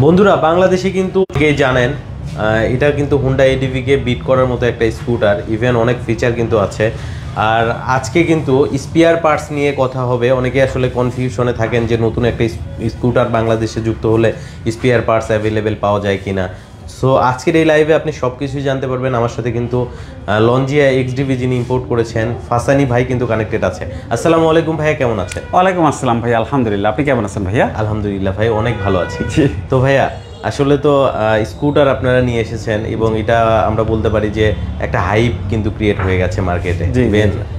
বন্ধুরা বাংলাদেশে কিন্তু কে জানেন এটা কিন্তু হুন্ডা এডিভি কে বিট করার মতো একটা স্কুটার, ইভেন অনেক ফিচার কিন্তু আছে। আর আজকে কিন্তু স্পেয়ার পার্টস নিয়ে কথা হবে। অনেকে আসলে কনফিউশনে থাকেন যে নতুন একটা স্কুটার বাংলাদেশে যুক্ত হলে স্পেয়ার পার্টস অ্যাভেলেবেল পাওয়া যায় কিনা। সো আজকের এই লাইভে আপনি সব কিছুই জানতে পারবেন। আমার সাথে কিন্তু লঞ্জিয়া এক্সডিভি যিনি ইম্পোর্ট করেছেন ফাসানি ভাই কিন্তু কানেক্টেড আছে। আসসালামু আলাইকুম ভাইয়া, কেমন আছেন? ওয়ালাইকুম আসসালাম ভাইয়া, আলহামদুলিল্লাহ। আপনি কেমন আছেন ভাইয়া? আলহামদুলিল্লাহ ভাই, অনেক ভালো আছি। তো ভাইয়া আসলে তো স্কুটার আপনারা নিয়ে এসেছেন এবং এটা আমরা বলতে পারি যে একটা হাইপ কিন্তু ক্রিয়েট হয়ে গেছে মার্কেটে।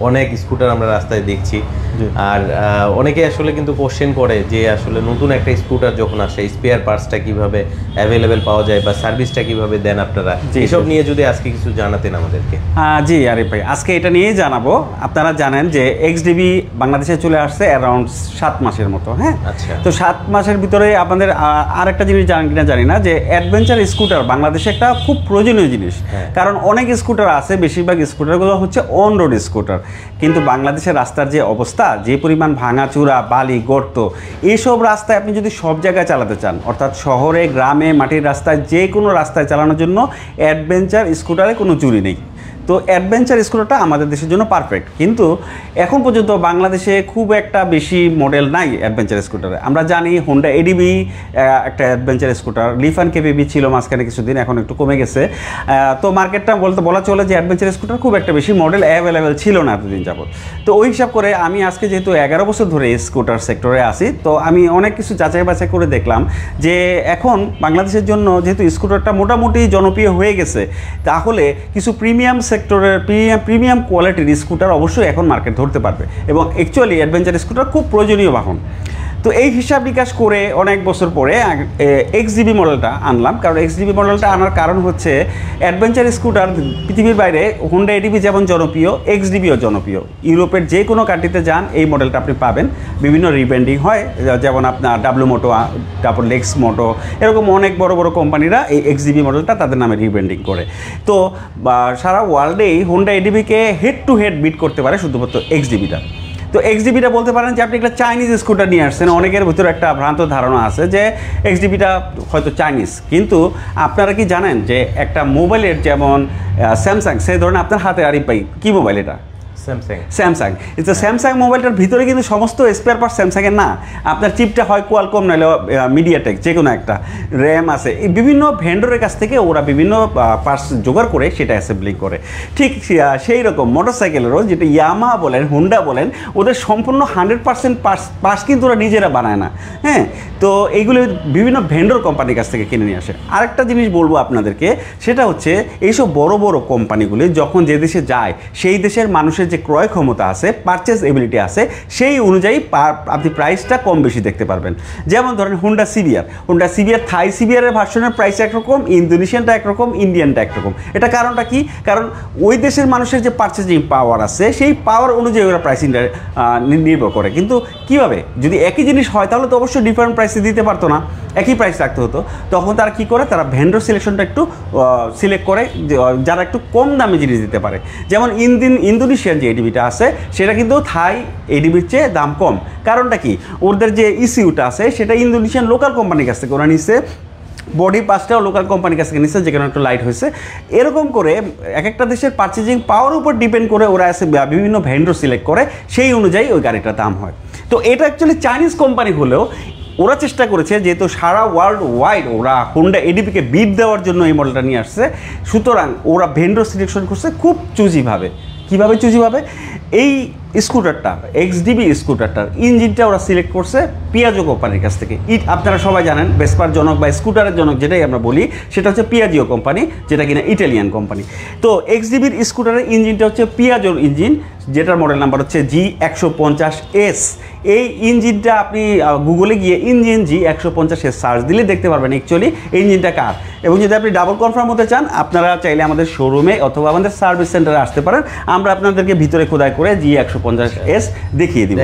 অনেক স্কুটার আমরা রাস্তায় দেখছি, আর অনেকে আসলে কিন্তু কোশ্চেন করে যে আসলে নতুন একটা স্কুটার যখন আসে স্পেয়ার পার্টসটা কিভাবে অ্যাভেলেবেল পাওয়া যায় বা সার্ভিসটা কিভাবে দেন আপনারা, এসব নিয়ে যদি আজকে কিছু জানাতেন আমাদেরকে। জি আরিফ ভাই, আজকে এটা নিয়েই জানাবো। আপনারা জানেন যে এক্সডিবি বাংলাদেশে চলে আসছে অ্যারাউন্ড 7 মাসের মতো। হ্যাঁ, আচ্ছা। তো 7 মাসের ভিতরে আপনাদের আর একটা জিনিস জানেন কিনা জানি না, যে অ্যাডভেঞ্চার স্কুটার বাংলাদেশে একটা খুব প্রয়োজনীয় জিনিস। কারণ অনেক স্কুটার আছে, বেশিরভাগ স্কুটারগুলো হচ্ছে অন রোড স্কুটার, কিন্তু বাংলাদেশের রাস্তার যে অবস্থা, যে পরিমাণ ভাঙাচুরা, বালি, গর্ত, এইসব রাস্তায় আপনি যদি সব জায়গায় চালাতে চান, অর্থাৎ শহরে, গ্রামে, মাটির রাস্তায়, যে কোনো রাস্তায় চালানোর জন্য অ্যাডভেঞ্চার স্কুটারে কোনো চুরি নেই। তো অ্যাডভেঞ্চার স্কুটারটা আমাদের দেশের জন্য পারফেক্ট, কিন্তু এখন পর্যন্ত বাংলাদেশে খুব একটা বেশি মডেল নাই অ্যাডভেঞ্চার স্কুটারে। আমরা জানি হোন্ডা এডিবি একটা অ্যাডভেঞ্চার স্কুটার, লিফান কেবিবি ছিল মাঝখানে কিছুদিন, এখন একটু কমে গেছে। তো মার্কেটটা বলা চলে যে অ্যাডভেঞ্চার স্কুটার খুব একটা বেশি মডেল অ্যাভেলেবেল ছিল না এতদিন যাবত। তো ওই হিসাব করে আমি আজকে যেহেতু 11 বছর ধরে স্কুটার সেক্টরে আসি, তো আমি অনেক কিছু যাচাই বাছাই করে দেখলাম যে এখন বাংলাদেশের জন্য যেহেতু স্কুটারটা মোটামুটি জনপ্রিয় হয়ে গেছে, তাহলে কিছু প্রিমিয়াম সেক্টরের প্রিমিয়াম কোয়ালিটির স্কুটার অবশ্যই এখন মার্কেট ধরতে পারবে, এবং অ্যাকচুয়ালি অ্যাডভেঞ্চার স্কুটার খুব প্রয়োজনীয় বাহন। তো এই হিসাব বিকাশ করে অনেক বছর পরে এক্সডিবি মডেলটা আনলাম। কারণ এক্সডিবি মডেলটা আনার কারণ হচ্ছে অ্যাডভেঞ্চার স্কুটার পৃথিবীর বাইরে হোন্ডা এডিবি যেমন জনপ্রিয়, এক্সডিবিও জনপ্রিয়। ইউরোপের যে কোনো কান্ট্রিতে যান এই মডেলটা আপনি পাবেন। বিভিন্ন রিব্র্যান্ডিং হয়, যেমন আপনার ডাব্লু মোটো, তারপর লেক্স মোটো, এরকম অনেক বড় বড় কোম্পানিরা এই এক্সডিবি মডেলটা তাদের নামে রিব্র্যান্ডিং করে। তো সারা ওয়ার্ল্ডেই হোন্ডা এডিবিকে হেড টু হেড বিট করতে পারে শুধুমাত্র এক্সডিবিটা। তো এক্সডিবিটা বলতে পারেন যে আপনি একটা চাইনিজ স্কুটার নিয়ে আসছেন। অনেকের ভিতরে একটা ভ্রান্ত ধারণা আছে যে এক্সডিবিটা হয়তো চাইনিজ, কিন্তু আপনারা কি জানেন যে একটা মোবাইলের যেমন স্যামসাং, সেই ধরনের আপনার হাতে আরিফ ভাই কী মোবাইল? এটা স্যামসাং। তো স্যামসাং মোবাইলটার ভিতরে কিন্তু সমস্ত স্পেয়ার পার্টস স্যামসাংয়ের না। আপনার চিপটা হয় কোয়ালকম, নাহলে মিডিয়াটেক, যে কোনো একটা, র্যাম আছে। এই বিভিন্ন ভেন্ডরের কাছ থেকে ওরা বিভিন্ন পার্টস জোগাড় করে সেটা অ্যাসেম্বলিং করে। ঠিক সেই রকম মোটরসাইকেলেরও, যেটা ইয়ামাহা বলেন, হুন্ডা বলেন, ওদের সম্পূর্ণ 100% পার্টস কিন্তু ওরা নিজেরা বানায় না। হ্যাঁ, তো এইগুলো বিভিন্ন ভেন্ডর কোম্পানির কাছ থেকে কিনে নিয়ে আসে। আরেকটা জিনিস বলবো আপনাদেরকে, সেটা হচ্ছে এইসব বড় বড় কোম্পানিগুলি যখন যে দেশে যায়, সেই দেশের মানুষের যে ক্রয় ক্ষমতা আছে, পারচেস এবিলিটি আছে, সেই অনুযায়ী আপনি প্রাইসটা কম বেশি দেখতে পারবেন। যেমন ধরেন হোন্ডা সিবিআর, থাই সিবিআরের ভার্সনের প্রাইস একরকম, ইন্দোনেশিয়ানটা একরকম, ইন্ডিয়ানটা একরকম। এটা কারণটা কি? কারণ ওই দেশের মানুষের যে পারচেসিং পাওয়ার আছে, সেই পাওয়ার অনুযায়ী ওরা প্রাইসিং নির্ভর করে। কিন্তু কীভাবে, যদি একই জিনিস হয় তাহলে তো অবশ্যই ডিফারেন্ট প্রাইসে দিতে পারতো না, একই প্রাইস রাখতে হতো। তখন তারা কী করে, তারা ভেন্ডর সিলেকশনটা একটু সিলেক্ট করে যারা একটু কম দামে জিনিস দিতে পারে। যেমন ইন্দোনেশিয়ান যে এডিবিটা আছে, সেটা কিন্তু থাই এডিবির চেয়ে দাম কম। কারণটা কি? ওদের যে ইসিউটা আছে সেটা ইন্দোনেশিয়ান লোকাল কোম্পানির কাছ থেকে ওরা নিচ্ছে, বডি পাসটাও লোকাল কোম্পানির কাছ থেকে নিচ্ছে, যেখানে একটু লাইট হয়েছে। এরকম করে এক একটা দেশের পারচেজিং পাওয়ার উপর ডিপেন্ড করে ওরা এসে বিভিন্ন ভেন্ডর সিলেক্ট করে, সেই অনুযায়ী ওই গাড়িটার দাম হয়। তো এটা অ্যাকচুয়ালি চাইনিজ কোম্পানি হলেও ওরা চেষ্টা করেছে, যেহেতু সারা ওয়ার্ল্ড ওয়াইড ওরা হোন্ডা এডিবিকে বিট দেওয়ার জন্য এই মডেলটা নিয়ে আসছে, সুতরাং ওরা ভেন্ডর সিলেকশন করছে খুব চুজিভাবে। কীভাবে চুজিভাবে? এই স্কুটারটা, এক্সডিবি স্কুটারটার ইঞ্জিনটা ওরা সিলেক্ট করছে পিয়াজো কোম্পানির কাছ থেকে। আপনারা সবাই জানেন ভেসপার জনক বা স্কুটারের জনক যেটাই আমরা বলি, সেটা হচ্ছে পিয়াজিও কোম্পানি, যেটা কিনা ইটালিয়ান কোম্পানি। তো এক্সডিবির স্কুটারের ইঞ্জিনটা হচ্ছে পিয়াজোর ইঞ্জিন, যেটার মডেল নাম্বার হচ্ছে G150S। এই ইঞ্জিনটা আপনি গুগলে গিয়ে ইঞ্জিন G150S সার্চ দিলে দেখতে পারবেন অ্যাকচুয়ালি এই ইঞ্জিনটা কার। এবং যদি আপনি ডাবল কনফার্ম হতে চান, আপনারা চাইলে আমাদের শোরুমে অথবা আমাদের সার্ভিস সেন্টারে আসতে পারেন। আমরা আপনাদেরকে ভিতরে খোদাই করে G150S দেখিয়ে দিব।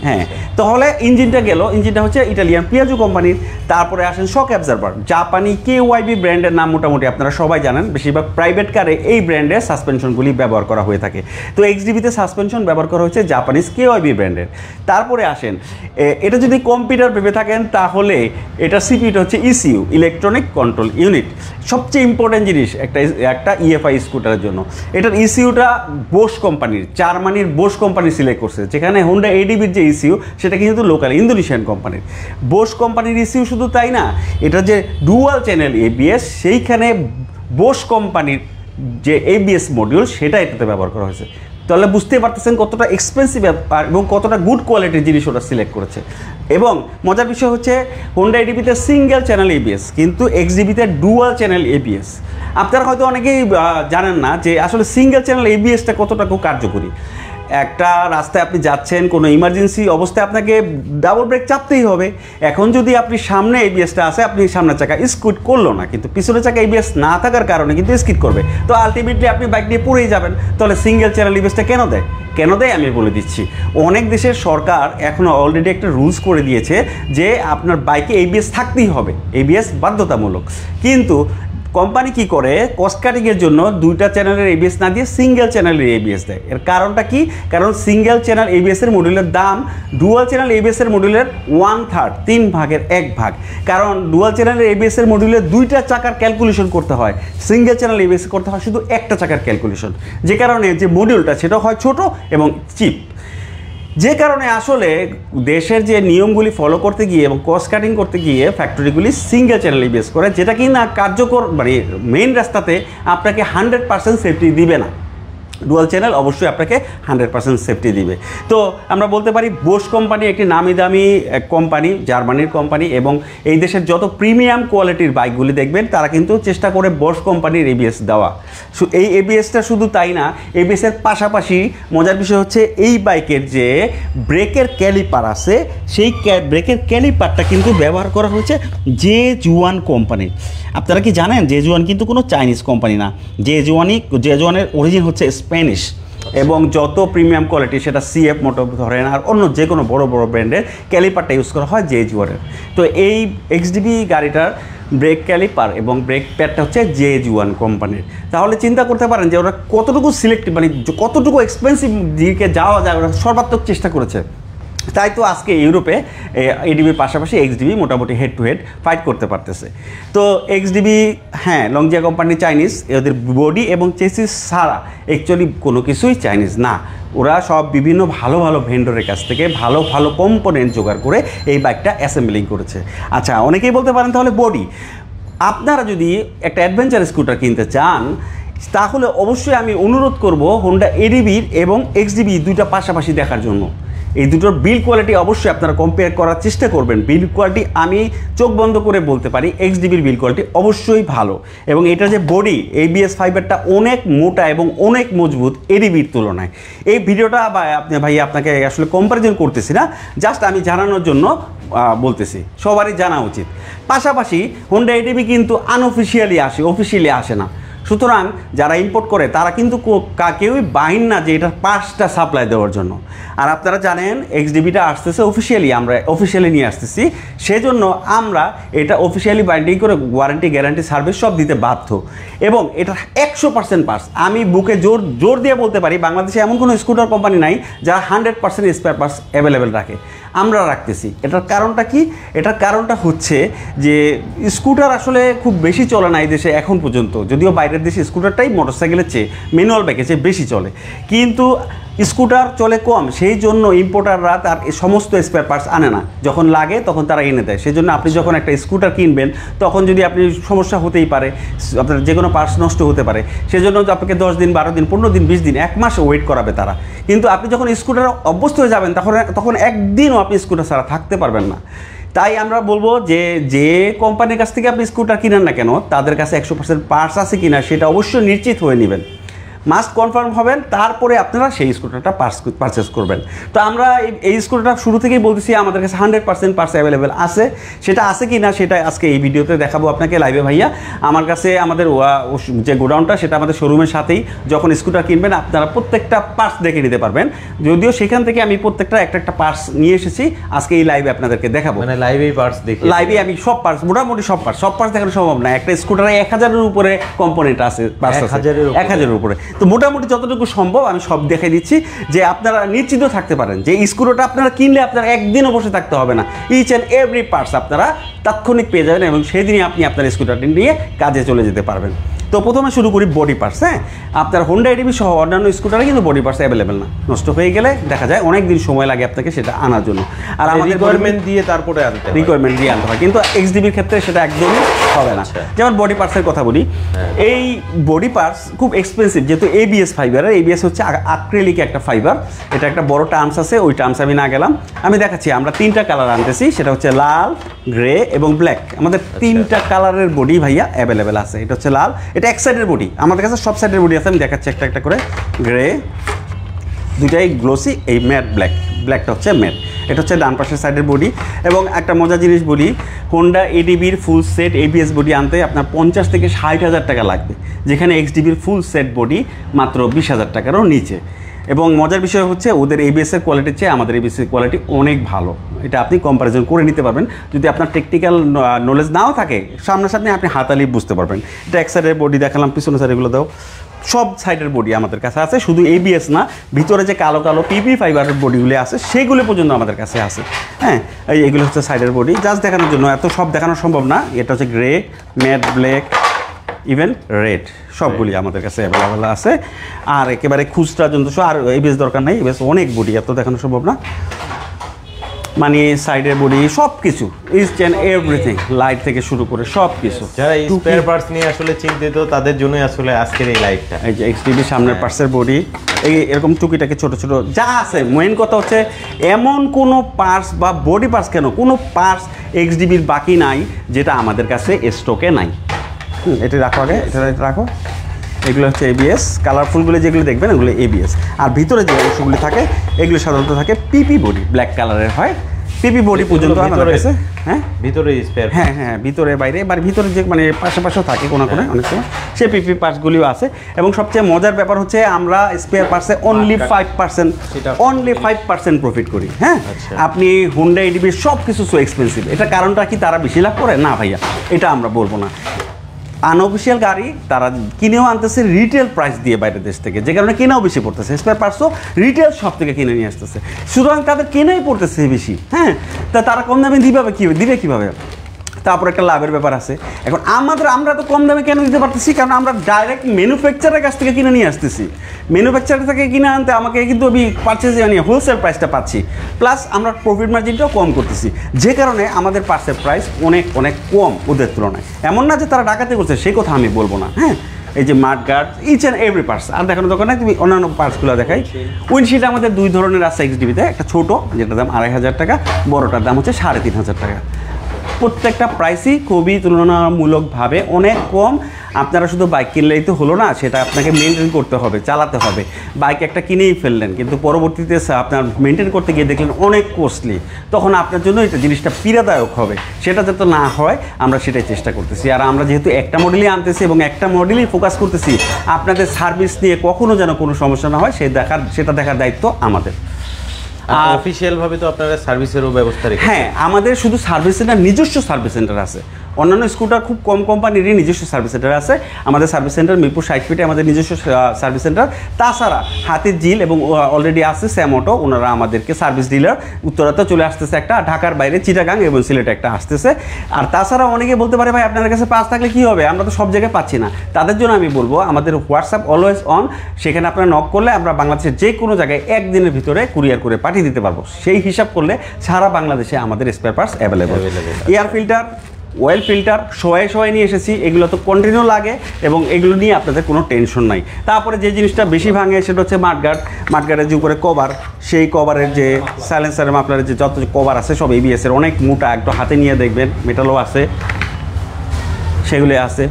হ্যাঁ, তাহলে ইঞ্জিনটা গেল। ইঞ্জিনটা হচ্ছে ইটালিয়ান পিয়াজো কোম্পানির। তারপরে আসেন শক অ্যাবজর্ভার, জাপানি KYB ব্র্যান্ডের নাম মোটামুটি আপনারা সবাই জানেন। বেশিরভাগ প্রাইভেট কারে এই ব্র্যান্ডের সাসপেনশনগুলি ব্যবহার করা হয়ে থাকে। তো এক্সডিবিতে সাসপেনশন ব্যবহার করা হয়েছে জাপানিজ KYB ব্র্যান্ডের। তারপরে আসেন, এটা যদি কম্পিউটার ভেবে থাকেন তাহলে এটা সিপিইউটা হচ্ছে ECU, ইলেকট্রনিক কন্ট্রোল ইউনিট। সবচেয়ে ইম্পর্টেন্ট জিনিস একটা EFI স্কুটারের জন্য, এটার ECUটা বোস কোম্পানির, জার্মানির বোস কোম্পানি সিলেক্ট করছে, যেখানে হোন্ডা ADBর যে ECU সেটা কিন্তু লোকাল ইন্দোনেশিয়ান কোম্পানির। বোস কোম্পানির ECU শুধু তাই না, এটা যে ডুয়াল চ্যানেল ABS, সেইখানে বোস কোম্পানির যে ABS মডিউল সেটা এটাতে ব্যবহার করা হয়েছে। তাহলে বুঝতে পারতেছেন কতটা এক্সপেন্সিভ এবং কতটা গুড কোয়ালিটির জিনিস ওরা সিলেক্ট করেছে। এবং মজার বিষয় হচ্ছে হোন্ডা ADBতে সিঙ্গেল চ্যানেল ABS, কিন্তু XDBতে ডুয়াল চ্যানেল ABS। আপনারা হয়তো অনেকেই জানেন না যে আসলে সিঙ্গেল চ্যানেল ABSটা কতটা কার্যকরী। একটা রাস্তায় আপনি যাচ্ছেন, কোনো ইমার্জেন্সি অবস্থায় আপনাকে ডাবল ব্রেক চাপতেই হবে। এখন যদি আপনি সামনে ABSটা আসে, আপনি সামনের চাকা স্কিড করলো না, কিন্তু পিছনের চাকা ABS না থাকার কারণে কিন্তু স্কিড করবে, তো আলটিমেটলি আপনি বাইক নিয়ে পড়েই যাবেন। তাহলে সিঙ্গেল চ্যানেল ABSটা কেন দেয়? আমি বলে দিচ্ছি। অনেক দেশের সরকার এখন অলরেডি একটা রুলস করে দিয়েছে যে আপনার বাইকে ABS থাকতেই হবে, ABS বাধ্যতামূলক। কিন্তু কোম্পানি কি করে, কস্ট কাটিংয়ের জন্য দুইটা চ্যানেলের ABS না দিয়ে সিঙ্গেল চ্যানেলের ABS দেয়। এর কারণটা কি? কারণ সিঙ্গেল চ্যানেল ABSের মডিউলের দাম ডুয়াল চ্যানেল ABSের মডিউলের 1/3, 3 ভাগের 1 ভাগ। কারণ ডুয়াল চ্যানেলের ABSের মডিউলে দুইটা চাকার ক্যালকুলেশন করতে হয়, সিঙ্গেল চ্যানেল ABS করতে হয় শুধু একটা চাকার ক্যালকুলেশন, যে কারণে যে মডিউলটা সেটা হয় ছোট এবং চিপ। যে কারণে আসলে দেশের যে নিয়মগুলি ফলো করতে গিয়ে এবং কস্ট কাটিং করতে গিয়ে ফ্যাক্টরিগুলি সিঙ্গেল চ্যানেল ABS করে, যেটা কি না কার্যকর, মানে মেইন রাস্তাতে আপনাকে 100% সেফটি দিবে না। ডুয়াল চ্যানেল অবশ্যই আপনাকে 100% সেফটি দিবে। তো আমরা বলতে পারি বোস কোম্পানি একটি নামি দামি কোম্পানি, জার্মানির কোম্পানি, এবং এই দেশের যত প্রিমিয়াম কোয়ালিটির বাইকগুলি দেখবেন তারা কিন্তু চেষ্টা করে বোস কোম্পানির ABS দেওয়া। এই ABSটা শুধু তাই না, ABSের পাশাপাশি মজার বিষয় হচ্ছে এই বাইকের যে ব্রেকের ক্যালিপার আছে, সেই ব্রেকের ক্যালিপারটা কিন্তু ব্যবহার করা হয়েছে জেজুয়ান কোম্পানির। আপনারা কি জানেন জেজুয়ান কিন্তু কোনো চাইনিজ কোম্পানি না, জেজুয়ানের অরিজিন হচ্ছে স্প্যানিশ, এবং যত প্রিমিয়াম কোয়ালিটি সেটা CF মোটর ধরেন আর অন্য যে কোনো বড় বড় ব্র্যান্ডের ক্যালিপারটা ইউজ করা হয় জেজুয়ানের। তো এই XDB গাড়িটার ব্রেক ক্যালিপার এবং ব্রেক প্যাডটা হচ্ছে জেজুয়ান কোম্পানির। তাহলে চিন্তা করতে পারেন যে ওরা কতটুকু সিলেক্টিভ, মানে কতটুকু এক্সপেন্সিভ দিকে যাওয়া যায়, ওরা সর্বাত্মক চেষ্টা করেছে। তাই তো আজকে ইউরোপে ADBর পাশাপাশি XDB মোটামুটি হেড টু হেড ফাইট করতে পারতেছে। তো XDB, হ্যাঁ, লংজিয়া কোম্পানি চাইনিজ, এদের বডি এবং চেসিস ছাড়া অ্যাকচুয়ালি কোনো কিছুই চাইনিজ না। ওরা সব বিভিন্ন ভালো ভালো ভেন্ডরের কাছ থেকে ভালো ভালো কম্পোনেন্ট জোগাড় করে এই বাইকটা অ্যাসেম্বলিং করেছে। আচ্ছা, অনেকেই বলতে পারেন তাহলে বডি, আপনারা যদি একটা অ্যাডভেঞ্চার স্কুটার কিনতে চান তাহলে অবশ্যই আমি অনুরোধ করব হোন্ডা ADBর এবং XDB দুইটা পাশাপাশি দেখার জন্য। এই দুটোর বিল্ড কোয়ালিটি অবশ্যই আপনারা কম্পেয়ার করার চেষ্টা করবেন। বিল্ড কোয়ালিটি আমি চোখ বন্ধ করে বলতে পারি XDBর বিল্ড কোয়ালিটি অবশ্যই ভালো, এবং এটা যে বডি ABS ফাইবারটা অনেক মোটা এবং অনেক মজবুত ADBর তুলনায়। এই ভিডিওটা ভাই আপনাকে আসলে কম্পারিজন করতেছি না, জাস্ট আমি জানানোর জন্য বলতেছি, সবারই জানা উচিত। পাশাপাশি হোন্ডা ADB কিন্তু আনঅফিসিয়ালি আসে, অফিসিয়ালি আসে না। সুতরাং যারা ইম্পোর্ট করে তারা কিন্তু কেউই বাহিন না যে এটার পার্টসটা সাপ্লাই দেওয়ার জন্য। আর আপনারা জানেন XDBটা আসতেছে অফিসিয়ালি, আমরা অফিসিয়ালি নিয়ে আসতেছি, সেজন্য আমরা এটা অফিসিয়ালি বাইন্ডিং করে ওয়ারেন্টি গ্যারান্টি সার্ভিস সব দিতে বাধ্য। এবং এটা 100% পার্টস, আমি বুকে জোর দিয়ে বলতে পারি বাংলাদেশে এমন কোনো স্কুটার কোম্পানি নাই যারা 100% স্পেয়ার পার্টস অ্যাভেলেবেল রাখে। আমরা রাখতেছি। এটার কারণটা কি? এটার কারণটা হচ্ছে যে স্কুটার আসলে খুব বেশি চলে না এই দেশে এখন পর্যন্ত, যদিও বাইরের দেশে স্কুটারটাই মোটরসাইকেলের চেয়ে, ম্যানুয়াল বাইকের চেয়ে বেশি চলে, কিন্তু স্কুটার চলে কম, সেই জন্য ইম্পোর্টাররা তার সমস্ত স্পেয়ার পার্টস আনে না, যখন লাগে তখন তারা এনে দেয়। সেই জন্য আপনি যখন একটা স্কুটার কিনবেন তখন যদি আপনি সমস্যা হতেই পারে, আপনার যে কোনো পার্টস নষ্ট হতে পারে, সেজন্য আপনাকে 10 দিন 12 দিন 15 দিন 20 দিন 1 মাস ওয়েট করাবে তারা। কিন্তু আপনি যখন স্কুটার অভ্যস্ত হয়ে যাবেন তখন একদিনও আপনি স্কুটার ছাড়া থাকতে পারবেন না। তাই আমরা বলবো যে কোম্পানির কাছ থেকে আপনি স্কুটার কিনেন না কেন, তাদের কাছে 100% পার্টস আছে কিনা সেটা অবশ্যই নিশ্চিত হয়ে নেবেন, মাস্ট কনফার্ম হবেন, তারপরে আপনারা সেই স্কুটারটা পারচেস করবেন। তো আমরা এই স্কুটারটা শুরু থেকেই বলতেছি আমাদের কাছে 100% পার্টস অ্যাভেলেবেল আছে। সেটা আছে কি না সেটা আজকে এই ভিডিওতে দেখাবো আপনাকে লাইভে ভাইয়া। আমার কাছে আমাদের যে গোডাউনটা সেটা আমাদের শোরুমের সাথেই, যখন স্কুটার কিনবেন আপনারা প্রত্যেকটা পার্টস দেখে নিতে পারবেন, যদিও সেখান থেকে আমি প্রত্যেকটা একটা পার্টস নিয়ে এসেছি, আজকে এই লাইভে আপনাদেরকে দেখাবো। মানে লাইভেই পার্টস দেখি, লাইভে আমি সব পার্টস, মোটামুটি সব পার্টস দেখানো সম্ভব না। একটা স্কুটারে 1000-এর উপরে কম্পোনেন্ট আছে, 1000-এর উপরে। তো মোটামুটি যতটুকু সম্ভব আমি সব দেখে দিচ্ছি, যে আপনারা নিশ্চিন্ত থাকতে পারেন যে এই স্ক্রুটা আপনারা কিনলে আপনারা একদিনও বসে থাকতে হবে না, ইচ অ্যান্ড এভরি পার্টস আপনারা তাৎক্ষণিক পেয়ে যাবেন এবং সেই দিনই আপনি আপনার স্ক্রুটারটি নিয়ে কাজে চলে যেতে পারবেন। তো প্রথমে শুরু করি বডি পার্টস। হ্যাঁ, আপনার হোন্ডা এডিবি সহ অন্যান্য স্কুটারে কিন্তু বডি পার্টস অ্যাভেলেবেল না, নষ্ট হয়ে গেলে দেখা যায় অনেক দিন সময় লাগে আপনাকে সেটা আনার জন্য, আর আমাদের রিকোয়ারমেন্ট দিয়ে তারপরে আনতে হয়, কিন্তু এক্সডিবির ক্ষেত্রে সেটা একদমই হবে না। যেমন বডি পার্টসের কথা বলি, এই বডি পার্টস খুব এক্সপেন্সিভ, যেহেতু এবিএস ফাইবারের, এবিএস হচ্ছে অ্যাক্রিলিক একটা ফাইবার, এটা একটা বড় টার্মস আছে, ওই টার্মস আমি না গেলাম, আমি দেখাচ্ছি। আমরা 3টা কালার আনতেছি, সেটা হচ্ছে লাল, গ্রে এবং ব্ল্যাক। আমাদের 3টা কালারের বডি ভাইয়া অ্যাভেলেবেল আছে। এটা হচ্ছে লাল, এটা এক সাইডের বডি, আমাদের কাছে সব সাইডের বডি আছে, আমি দেখাচ্ছি একটা একটা করে। গ্রে, দুইটাই গ্লোসি, এই ম্যাট ব্ল্যাকটা হচ্ছে ম্যাট। এটা হচ্ছে ডান পাশের সাইডের বডি। এবং একটা মজার জিনিস বলি, হোন্ডা এডিবির ফুল সেট এবিএস বডি আনতে আপনার 50 থেকে 60,000 টাকা লাগবে, যেখানে এক্সডিবির ফুল সেট বডি মাত্র 20,000 টাকারও নিচে। এবং মজার বিষয় হচ্ছে ওদের এবিএসের কোয়ালিটির চেয়ে আমাদের এবিএসের কোয়ালিটি অনেক ভালো, এটা আপনি কম্পারিজন করে নিতে পারবেন। যদি আপনার টেকনিক্যাল নলেজ নাও থাকে, সামনাসামনি আপনি হাতালি বুঝতে পারবেন। এটা এক সাইডের বডি দেখালাম, পিছনের সাইড এগুলো দাও, সব সাইডের বডি আমাদের কাছে আছে। শুধু এবিএস না, ভিতরে যে কালো কালো পিপি ফাইবারের বডিগুলো আছে সেগুলো পর্যন্ত আমাদের কাছে আছে। হ্যাঁ, এইগুলো হচ্ছে সাইডের বডি, জাস্ট দেখানোর জন্য, এত সব দেখানো সম্ভব না। এটা হচ্ছে grey, matte black, even red, সবগুলি আমাদের কাছে অ্যাভেলেবেল আছে। আর একেবারে খুচরা জন্য আর এবিএস দরকার নাই, এবিএস অনেক বডি, এত দেখানো সম্ভব না। মানে সাইডের বডি সব কিছু, ইচ অ্যান্ড এভরিথিং, লাইট থেকে শুরু করে সব কিছু। যারা স্পেয়ার পার্টস নিয়ে আসলে চিন্তিত তাদের জন্যই আসলে আজকের এই লাইটটা। এই যে এক্সডিবি সামনের পার্টসের বডি, এই এরকম টুকিটাকে ছোট ছোট যা আছে। মেইন কথা হচ্ছে এমন কোনো পার্টস বা বডি পার্টস কেন, কোনো পার্টস এক্সডিবির বাকি নাই যেটা আমাদের কাছে স্টকে নাই। এটা রাখো আগে, এটা রাখো। এগুলো হচ্ছে এবিএস, কালারফুলগুলো যেগুলো দেখবেন এগুলো এবিএস। আর ভিতরে যে অংশগুলি থাকে এগুলো সাধারণত থাকে পিপি বডি, ব্ল্যাক কালারের হয়। পিপি বডি পর্যন্ত আমাদের কাছে, হ্যাঁ ভিতরে স্পেয়ার, হ্যাঁ ভিতরে বাইরে, এবার ভিতরে যে মানে পাশাপাশিও থাকে কোনো কোনো অনেক সময়, সেই পিপি পার্টসগুলিও আছে। এবং সবচেয়ে মজার ব্যাপার হচ্ছে আমরা স্পেয়ার পার্টসে অনলি 5% প্রফিট করি। হ্যাঁ, আপনি হোন্ডা এডিবির সব কিছু সো এক্সপেন্সিভ, এটা কারণটা কি তারা বেশি লাভ করে? না ভাইয়া, এটা আমরা বলবো না। আনঅফিসিয়াল গাড়ি তারা কিনেও আনতেছে রিটেল প্রাইস দিয়ে বাইরের দেশ থেকে, যে কারণে কেনাও বেশি পড়তেছে। স্পেয়ার পার্টসও রিটেল শপ থেকে কিনে নিয়ে আসতেছে, সুতরাং তাদের কেনাই পড়তেছে বেশি। হ্যাঁ, তা তারা কম দামে দিবে কীভাবে? তারপর একটা লাভের ব্যাপার আছে। এখন আমরা তো কম দামে কেন দিতে পারতেছি? কারণ আমরা ডাইরেক্ট ম্যানুফ্যাকচারের কাছ থেকে কিনে নিয়ে আসতেছি। ম্যানুফ্যাকচার থেকে কিনে আনতে আমাকে কিন্তু আমি পারচেজ হোলসেল প্রাইসটা পাচ্ছি, প্লাস আমরা প্রফিট মার্জিনটাও কম করতেছি, যে কারণে আমাদের পার্টসের প্রাইস অনেক অনেক কম ওদের তুলনায়। এমন না যে তারা ডাকাতি করছে, সেই কথা আমি বলবো না। হ্যাঁ, এই যে mud guard, each and every parts. আর দেখানোর দরকার নাই, তুমি অন্যান্য পার্টসগুলো দেখাই। উইন্ডশিল্ড আমাদের 2 ধরনের আছে এক্সডিবিতে, একটা ছোটো যেটার দাম 2,500 টাকা, বড়টার দাম হচ্ছে 3,500 টাকা। প্রত্যেকটা প্রাইসই খুবই তুলনামূলকভাবে অনেক কম। আপনারা শুধু বাইক কিনলেই তো হলো না, সেটা আপনাকে মেনটেন করতে হবে, চালাতে হবে। বাইক একটা কিনেই ফেললেন, কিন্তু পরবর্তীতে আপনার মেনটেন করতে গিয়ে দেখলেন অনেক কস্টলি, তখন আপনার জন্য এটা জিনিসটা পীড়াদায়ক হবে। সেটা যাতে না হয় আমরা সেটাই চেষ্টা করতেছি। আর আমরা যেহেতু একটা মডেলই আনতেছি এবং একটা মডেলই ফোকাস করতেছি, আপনাদের সার্ভিস নিয়ে কখনো যেন কোনো সমস্যা না হয় সেটা দেখার দায়িত্ব আমাদের। অফিশিয়াল ভাবে তো আপনারা সার্ভিসেরও ব্যবস্থা রেখেছেন? হ্যাঁ, আমাদের শুধু সার্ভিস সেন্টার, নিজস্ব সার্ভিস সেন্টার আছে। অন্যান্য স্কুটার খুব কম কোম্পানিরই নিজস্ব সার্ভিস সেন্টার আছে, আমাদের সার্ভিস সেন্টার মিরপুর 60 ফিটে আমাদের নিজস্ব সার্ভিস সেন্টার। তাছাড়া হাতির ঝিল এবং অলরেডি আছে স্যাম অটো, ওনারা আমাদেরকে সার্ভিস ডিলার। উত্তরাতে চলে আসতেছে একটা, ঢাকার বাইরে চিটাগাং এবং সিলেটে একটা আসতেছে। আর তাছাড়া অনেকে বলতে পারে ভাই আপনাদের কাছে পাস থাকলে কী হবে, আমরা তো সব জায়গায় পাচ্ছি না। তাদের জন্য আমি বলবো আমাদের হোয়াটসঅ্যাপ অলওয়েজ অন, সেখানে আপনারা নক করলে আমরা বাংলাদেশের যে কোনো জায়গায় একদিনের ভিতরে কুরিয়ার করে পাঠিয়ে দিতে পারবো। সেই হিসাব করলে সারা বাংলাদেশে আমাদের spare parts available. Air filter, well filter সবাই নিয়ে এসেছি, এগুলো তো কন্টিনিউ লাগে এবং এগুলো নিয়ে আপনাদের কোনো টেনশন নাই। তারপরে যে জিনিসটা বেশি ভাঙে সেটা হচ্ছে মাঠগার্ডের যে উপরে কভার, সেই কভারের যে সাইলেন্সারের মাফলারের যে যত কভার আছে সব এবিএসের, অনেক মোটা, একটু হাতে নিয়ে দেখবেন, মেটালও আছে, সেগুলি আছে।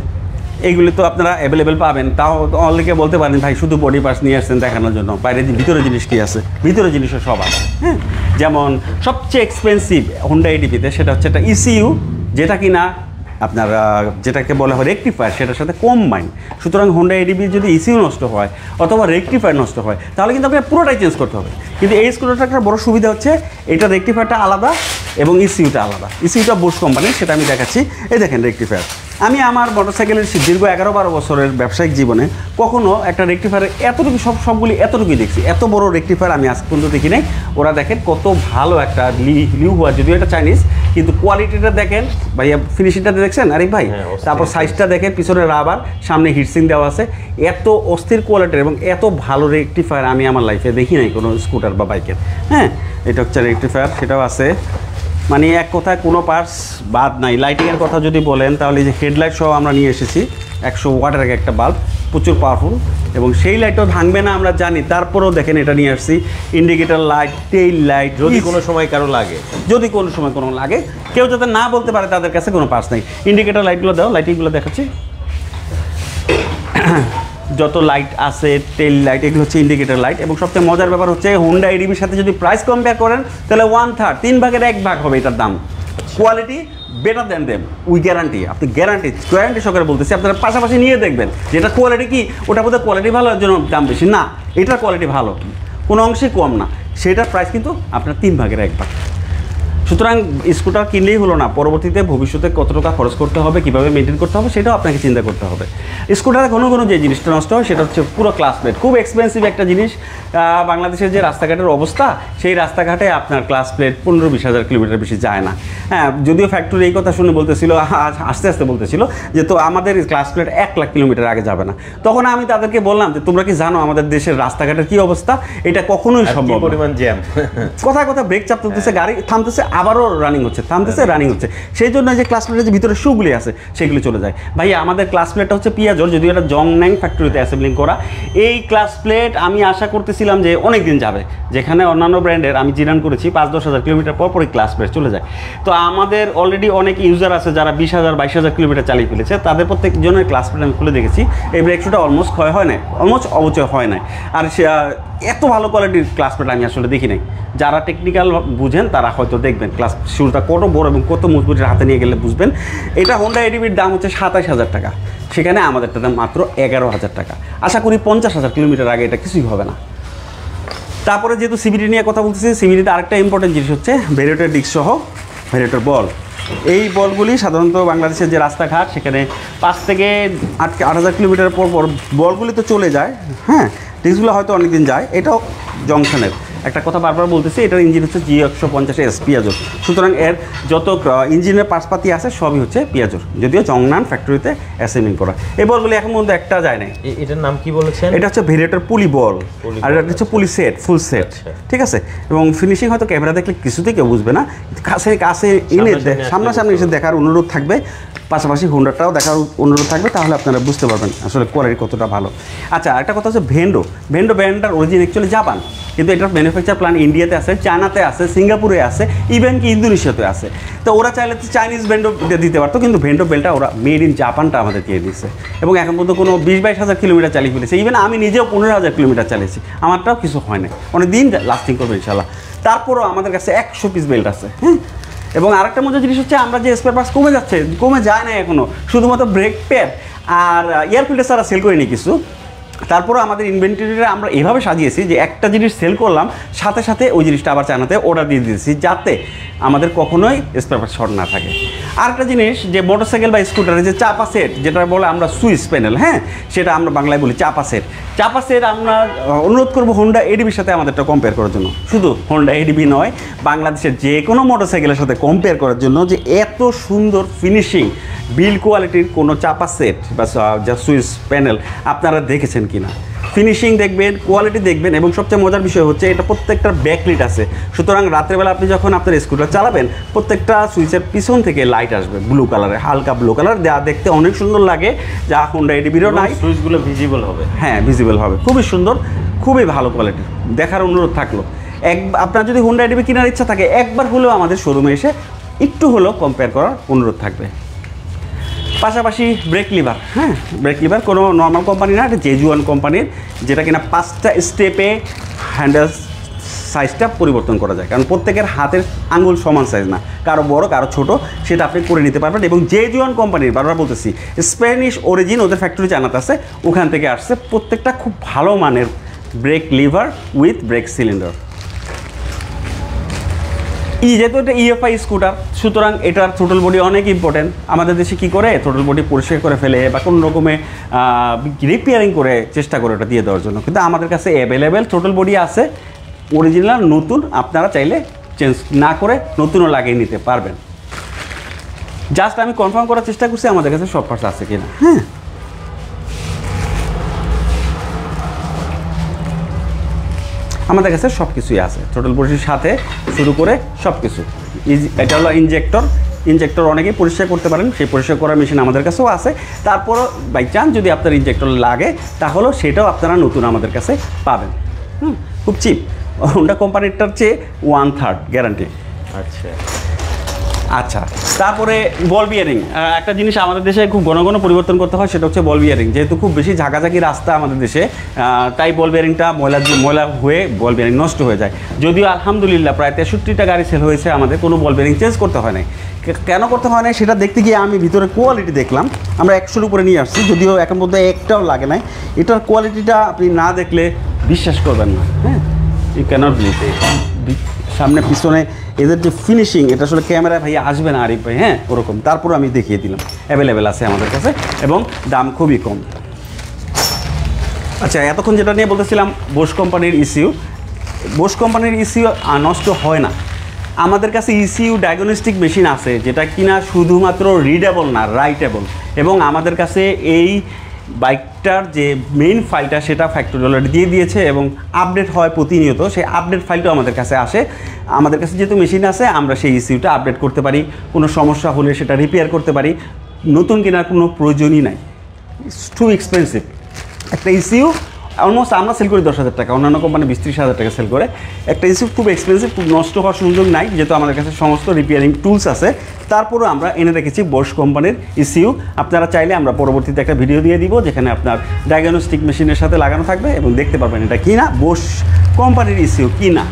এইগুলি তো আপনারা অ্যাভেলেবেল পাবেন। তাও অনেকে বলতে পারেন ভাই শুধু বডি পার্টস নিয়ে আসছেন দেখানোর জন্য, বাইরে ভিতরে জিনিস কী আছে? ভিতরে জিনিসও সব আছে। হ্যাঁ, যেমন সবচেয়ে এক্সপেন্সিভ হোন্ডা এডিবিতে সেটা হচ্ছে একটা ইসিইউ, যেটা কিনা আপনার যেটাকে বলা হয় রেকটিফায়ার, সেটার সাথে কম্বাইন। সুতরাং হোন্ডা এডিবি যদি ইসিইউ নষ্ট হয় অথবা রেকটিফায়ার নষ্ট হয় তাহলে কিন্তু আপনাকে পুরোটাই চেঞ্জ করতে হবে। কিন্তু এই স্কুটারটার একটা বড় সুবিধা হচ্ছে এটা রেকটিফায়ারটা আলাদা এবং ইসিইউটা আলাদা। ইসিইউটা বোস কোম্পানির, সেটা আমি দেখাচ্ছি। এই দেখেন রেকটিফায়ার, আমি আমার মোটরসাইকেলের দীর্ঘ 11-12 বছরের ব্যবসায়িক জীবনে কখনো একটা রেকটিফায়ার এতটুকু সবগুলি এতটুকুই দেখছি, এত বড় রেকটিফায়ার আমি আজ পর্যন্ত দেখি নাই। ওরা দেখেন কত ভালো একটা লিউ হওয়া, যদিও এটা চাইনিজ, কিন্তু কোয়ালিটিটা দেখেন ভাইয়া, ফিনিশিংটা দেখছেন আরিফ ভাই, তারপর সাইজটা দেখেন, পিছনে রাবার, সামনে হিটসিং দেওয়া আছে, এত অস্থির কোয়ালিটির এবং এত ভালো রেকটিফায়ার আমি আমার লাইফে দেখি নাই কোনো স্কুটার বা বাইকের। হ্যাঁ, এটা হচ্ছে রেকটিফায়ার, সেটাও আছে, মানে এক কথায় কোনো পার্টস বাদ নাই। লাইটিংয়ের কথা যদি বলেন তাহলে এই যে হেডলাইট সহ আমরা নিয়ে এসেছি, 100 ওয়াটের একটা বাল্ব, প্রচুর পাওয়ারফুল, এবং সেই লাইটও ভাঙবে না আমরা জানি, তারপরেও দেখেন এটা নিয়ে আসছি। ইন্ডিকেটর লাইট, টেইল লাইট, যদি কোনো সময় কারো লাগে, যদি কোনো সময় কোনো লাগে, কেউ যাতে না বলতে পারে তাদের কাছে কোনো পার্টস নেই। ইন্ডিকেটর লাইটগুলো দাও, লাইটিংগুলো দেখাচ্ছি, যত লাইট আছে, টেইল লাইট, এগুলো হচ্ছে ইন্ডিকেটর লাইট। এবং সবচেয়ে মজার ব্যাপার হচ্ছে হোন্ডা এডিবির সাথে যদি প্রাইস কম্পেয়ার করেন তাহলে 1/3, 3 ভাগের 1 ভাগ হবে এটার দাম। Quality better then them, we guarantee, আপনি গ্যারান্টি সহকারে বলতেছি, আপনারা পাশাপাশি নিয়ে দেখবেন যেটা কোয়ালিটি কি, ওটা বোধহয় কোয়ালিটি ভালো এর জন্য দাম বেশি না, এটার কোয়ালিটি ভালো, কোনো অংশে কম না, সেটার প্রাইস কিন্তু আপনার 3 ভাগের 1 ভাগ। সুতরাং স্কুটার কিনলেই হলো না, পরবর্তীতে ভবিষ্যতে কত টাকা খরচ করতে হবে, কীভাবে মেনটেন করতে হবে, সেটাও আপনাকে চিন্তা করতে হবে। স্কুটারে কোনো যে জিনিসটা নষ্ট হয় সেটা হচ্ছে পুরো ক্লাস প্লেট, খুব এক্সপেন্সিভ একটা জিনিস। বাংলাদেশের যে রাস্তাঘাটের অবস্থা, সেই রাস্তাঘাটে আপনার ক্লাস প্লেট 15-20 হাজার কিলোমিটার বেশি যায় না। হ্যাঁ, যদিও ফ্যাক্টরি এই কথা শুনে বলতেছিল, আস্তে আস্তে বলতেছিল যে তো আমাদের ক্লাস প্লেট 1 লাখ কিলোমিটার আগে যাবে না। তখন আমি তাদেরকে বললাম যে তোমরা কি জানো আমাদের দেশের রাস্তাঘাটের কী অবস্থা, এটা কখনোই সম্ভব না। পরিমাণ জ্যাম, কথা ব্রেক চাপ তুলতেছে, গাড়ি থামতেছে, আবারও রানিং হচ্ছে, থামতেছে, রানিং হচ্ছে। সেই জন্য যে ক্লাস প্লেটের যে ভিতরে শুগুলি আছে সেগুলি চলে যায়। ভাই আমাদের ক্লাস প্লেটটা হচ্ছে পিয়াজোর, যদিও এটা জংন্যাং ফ্যাক্টরিতে অ্যাসেম্বলিং করা। এই ক্লাস প্লেট আমি আশা করতেছিলাম যে অনেক দিন যাবে, যেখানে অন্যান্য ব্র্যান্ডের আমি জিরান করেছি 5-10 হাজার কিলোমিটার পর পরই ক্লাস প্লেট চলে যায়। তো আমাদের অলরেডি অনেক ইউজার আছে যারা 20,000-22 হাজার কিলোমিটার চালিয়ে ফেলেছে, তাদের প্রত্যেকজনের ক্লাস প্লেট আমি খুলে দেখেছি, এই ব্রেক শুটা অলমোস্ট ক্ষয় হয় না, অলমোস্ট অবচয় হয় না। আর এত ভালো কোয়ালিটির ক্লাস প্লেট আমি আসলে দেখি নাই। যারা টেকনিক্যাল বুঝেন তারা হয়তো দেখবেন ক্লাস শুরুটা কত বড় এবং কত মজবুতির হাতে নিয়ে গেলে বুঝবেন। এটা হোন্ডা এডিবির দাম হচ্ছে 27,000 টাকা, সেখানে আমাদেরটা দাম মাত্র 11,000 টাকা। আশা করি 50,000 কিলোমিটার আগে এটা কিছুই হবে না। তারপরে যেহেতু সিবিডি নিয়ে কথা বলতেছি, সিবিডিতে আরেকটা ইম্পর্টেন্ট জিনিস হচ্ছে ভেরিয়েটর ডিস্ক সহ ভেরিয়েটর বল। এই বলগুলি সাধারণত বাংলাদেশের যে রাস্তাঘাট সেখানে 5 থেকে 8 হাজার কিলোমিটার পর পর বলগুলি তো চলে যায়। হ্যাঁ, ডিস্কগুলো হয়তো অনেকদিন যায়। এটাও জংশনের একটা কথা বারবার বলতেছি, এটার ইঞ্জিন হচ্ছে G150S পিয়াজোর। সুতরাং এর যত ইঞ্জিনের পার্টসপাতি আছে সবই হচ্ছে পিয়াজোর, যদিও জংনান ফ্যাক্টরিতে অ্যাসেম্বলিং করা। এই বলগুলি এখন মধ্যে একটা যায় নাই। এটার নাম কি বলেছেন? এটা হচ্ছে ভেরিয়েটর পুলি বল, আর এটা হচ্ছে পুলি সেট, ফুল সেট, ঠিক আছে। এবং ফিনিশিং হয়তো ক্যামেরা দেখলে কিছুতেই কেউ বুঝবে না, কাছে এনে সামনাসামনি এসে দেখার অনুরোধ থাকবে, পাশাপাশি হোন্ডাটাও দেখার অনুরোধ থাকবে, তাহলে আপনারা বুঝতে পারবেন আসলে কোয়ালিটি কতটা ভালো। আচ্ছা, একটা কথা হচ্ছে ভেন্ডো ব্র্যান্ডটার অরিজিন অ্যাকচুয়ালি জাপান, কিন্তু এটার ম্যানুফ্যাকচার প্ল্যান্ট ইন্ডিয়াতে আছে, চায়নাতে আছে, সিঙ্গাপুরে আছে, ইভেন কি ইন্দোনেশিয়াতে আছে। তো ওরা চাইলে তো চাইনিজ ভেন্ডো দিতে পারতো, কিন্তু ভেন্ডো বেলটা ওরা মেড ইন জাপানটা আমাদের দিয়ে দিচ্ছে। এবং এখন পর্যন্ত কোনো 20-22 হাজার কিলোমিটার চালিয়ে ফেলেছে, ইভেন আমি নিজেও 15,000 কিলোমিটার চালিয়েছি, আমারটাও কিছু হয় না, অনেক দিন লাস্টিং করবে ইনশাল্লাহ। তারপরও আমাদের কাছে 100 পিস বেল্ট আছে। হ্যাঁ, এবং আরেকটা মজার জিনিস হচ্ছে আমরা যে স্পেয়ার পার্টস কমে যায় না এখনও, শুধুমাত্র ব্রেক প্যাড আর এয়ার ফিল্টার ছাড়া সেল করিনি কিছু। তারপরে আমাদের ইনভেন্টরিটা আমরা এভাবে সাজিয়েছি যে একটা জিনিস সেল করলাম, সাথে সাথে ওই জিনিসটা আবার চায়নাতে অর্ডার দিয়ে দিয়েছি, যাতে আমাদের কখনোই স্পেয়ার পার্টস শর্ট না থাকে। আরেকটা জিনিস, যে মোটরসাইকেল বা স্কুটারের যে চাপা সেট, যেটা বলে আমরা সুইচ প্যানেল, হ্যাঁ, সেটা আমরা বাংলায় বলি চাপা সেট। আমরা অনুরোধ করবো হোন্ডা এডিবির সাথে আমাদেরটা কম্পেয়ার করার জন্য, শুধু হোন্ডা এডিবি নয়, বাংলাদেশের যে কোনো মোটরসাইকেলের সাথে কম্পেয়ার করার জন্য, যে এত সুন্দর ফিনিশিং বিল কোয়ালিটির কোনো চাপা সেট বা যা সুইচ প্যানেল আপনারা দেখেছেন কিনা। ফিনিশিং দেখবেন, কোয়ালিটি দেখবেন, এবং সবচেয়ে মজার বিষয় হচ্ছে এটা প্রত্যেকটার ব্যাকলাইট আছে। সুতরাং রাত্রেবেলা আপনি যখন আপনার স্কুটার চালাবেন, প্রত্যেকটা সুইচের পিছন থেকে লাইট আসবে ব্লু কালারে, হালকা ব্লু কালার, যা দেখতে অনেক সুন্দর লাগে, যা হোন্ডা এডিবিরও নাই। সুইচগুলো ভিজিবল হবে, হ্যাঁ ভিজিবল হবে, খুবই সুন্দর, খুবই ভালো কোয়ালিটির। দেখার অনুরোধ থাকলো, আপনার যদি হোন্ডা এডিবি কেনার ইচ্ছা থাকে, একবার হলেও আমাদের শোরুমে এসে একটু হলেও কম্পেয়ার করার অনুরোধ থাকবে। পাশাপাশি ব্রেক লিভার, হ্যাঁ, ব্রেক লিভার কোনো নর্মাল কোম্পানি না, এটা জেজুয়ান কোম্পানির, যেটা কিনা 5টা স্টেপে হ্যান্ডেল সাইজটা পরিবর্তন করা যায়, কারণ প্রত্যেকের হাতের আঙ্গুল সমান সাইজ না, কারো বড় কারো ছোট, সেটা আপনি করে নিতে পারবেন। এবং জেজুয়ান কোম্পানির, বারবার বলতেছি, স্প্যানিশ অরিজিন, ওদের ফ্যাক্টরি চায়নাতে আছে, ওখান থেকে আসছে, প্রত্যেকটা খুব ভালো মানের brake lever with brake cylinder. যেহেতু এটা ইএফআই স্কুটার, সুতরাং এটার থ্রোটল বডি অনেক ইম্পর্টেন্ট। আমাদের দেশে কী করে, থ্রোটল বডি পরিষ্কার করে ফেলে বা কোনো রকমে রিপেয়ারিং করে চেষ্টা করে ওটা দিয়ে দেওয়ার জন্য, কিন্তু আমাদের কাছে অ্যাভেলেবেল থ্রোটল বডি আছে অরিজিনাল নতুন, আপনারা চাইলে চেঞ্জ না করে নতুনও লাগিয়ে নিতে পারবেন। জাস্ট আমি কনফার্ম করার চেষ্টা করছি আমাদের কাছে সব পার্টস আছে কিনা। হ্যাঁ, আমাদের কাছে সব কিছুই আছে, থ্রোটল বডির সাথে শুরু করে সব কিছু। এটা হলো ইনজেক্টর অনেকেই পরিষ্কার করতে পারেন, সেই পরিষ্কার করার মেশিন আমাদের কাছেও আছে। তারপরও বাই চান্স যদি আপনার ইনজেক্টর লাগে তাহলেও সেটাও আপনারা নতুন আমাদের কাছে পাবেন। খুব চিপ, হোন্ডা কোম্পানিটার চেয়ে 1/3 গ্যারান্টি। আচ্ছা, তারপরে বল বিয়ারিং। একটা জিনিস আমাদের দেশে খুব ঘন ঘন পরিবর্তন করতে হয়, সেটা হচ্ছে বল বিয়ারিং। যেহেতু খুব বেশি ঝাঁকাঝাঁকি রাস্তা আমাদের দেশে, তাই বল বিয়ারিংটা ময়লা হয়ে বল বিয়ারিং নষ্ট হয়ে যায়। যদিও আলহামদুলিল্লাহ প্রায় 63টা গাড়ি সেল হয়েছে, আমাদের কোনো বল বিয়ারিং চেঞ্জ করতে হয় নাই। কেন করতে হয় না সেটা দেখতে গিয়ে আমি ভিতরে কোয়ালিটি দেখলাম, আমরা 100-র উপরে নিয়ে আসছি, যদিও এখন মধ্যে একটাও লাগে নাই। এটার কোয়ালিটিটা আপনি না দেখলে বিশ্বাস করবেন না। হ্যাঁ, ইউ ক্যানট বিলিভ ইট। সামনে পিছনে এদের যে ফিনিশিং, এটা আসলে ক্যামেরায় ভাই আসবে না আরিফ ভাই, হ্যাঁ ওরকম। তারপরে আমি দেখিয়ে দিলাম, অ্যাভেলেবেল আছে আমাদের কাছে এবং দাম খুবই কম। আচ্ছা, এতক্ষণ যেটা নিয়ে বলতেছিলাম বোস কোম্পানির ইসিউ। বোস কোম্পানির ইসিউ নষ্ট হয় না। আমাদের কাছে ইসিউ ডায়াগনস্টিক মেশিন আছে যেটা কিনা শুধুমাত্র রিডেবল না, রাইটেবল। এবং আমাদের কাছে এই বাইকটার যে মেইন ফাইলটা সেটা ফ্যাক্টরি অলরেডি দিয়ে দিয়েছে এবং আপডেট হয় প্রতিনিয়ত। সেই আপডেট ফাইলটাও আমাদের কাছে আসে। আমাদের কাছে যেহেতু মেশিন আছে, আমরা সেই ইসিউটা আপডেট করতে পারি, কোনো সমস্যা হলে সেটা রিপেয়ার করতে পারি। নতুন কেনার কোনো প্রয়োজনই নাই, ইটস টু এক্সপেন্সিভ। একটা ইসিউ অলমোস্ট আমরা সেল করি 10,000 টাকা, অন্যান্য কোম্পানি 20-30 হাজার টাকা সেল করে। একটা ইসিউ খুব এক্সপেন্সিভ, খুব নষ্ট হওয়ার সুযোগ নাই, যেহেতু আমাদের কাছে সমস্ত রিপেয়ারিং টুলস আছে। তারপরেও আমরা এনে রেখেছি বোস কোম্পানির ইসিউ। আপনারা চাইলে আমরা পরবর্তীতে একটা ভিডিও দিয়ে দিব যেখানে আপনার ডায়াগনস্টিক মেশিনের সাথে লাগানো থাকবে এবং দেখতে পারবেন এটা কি না, বোস কোম্পানির ইসিউ কি না।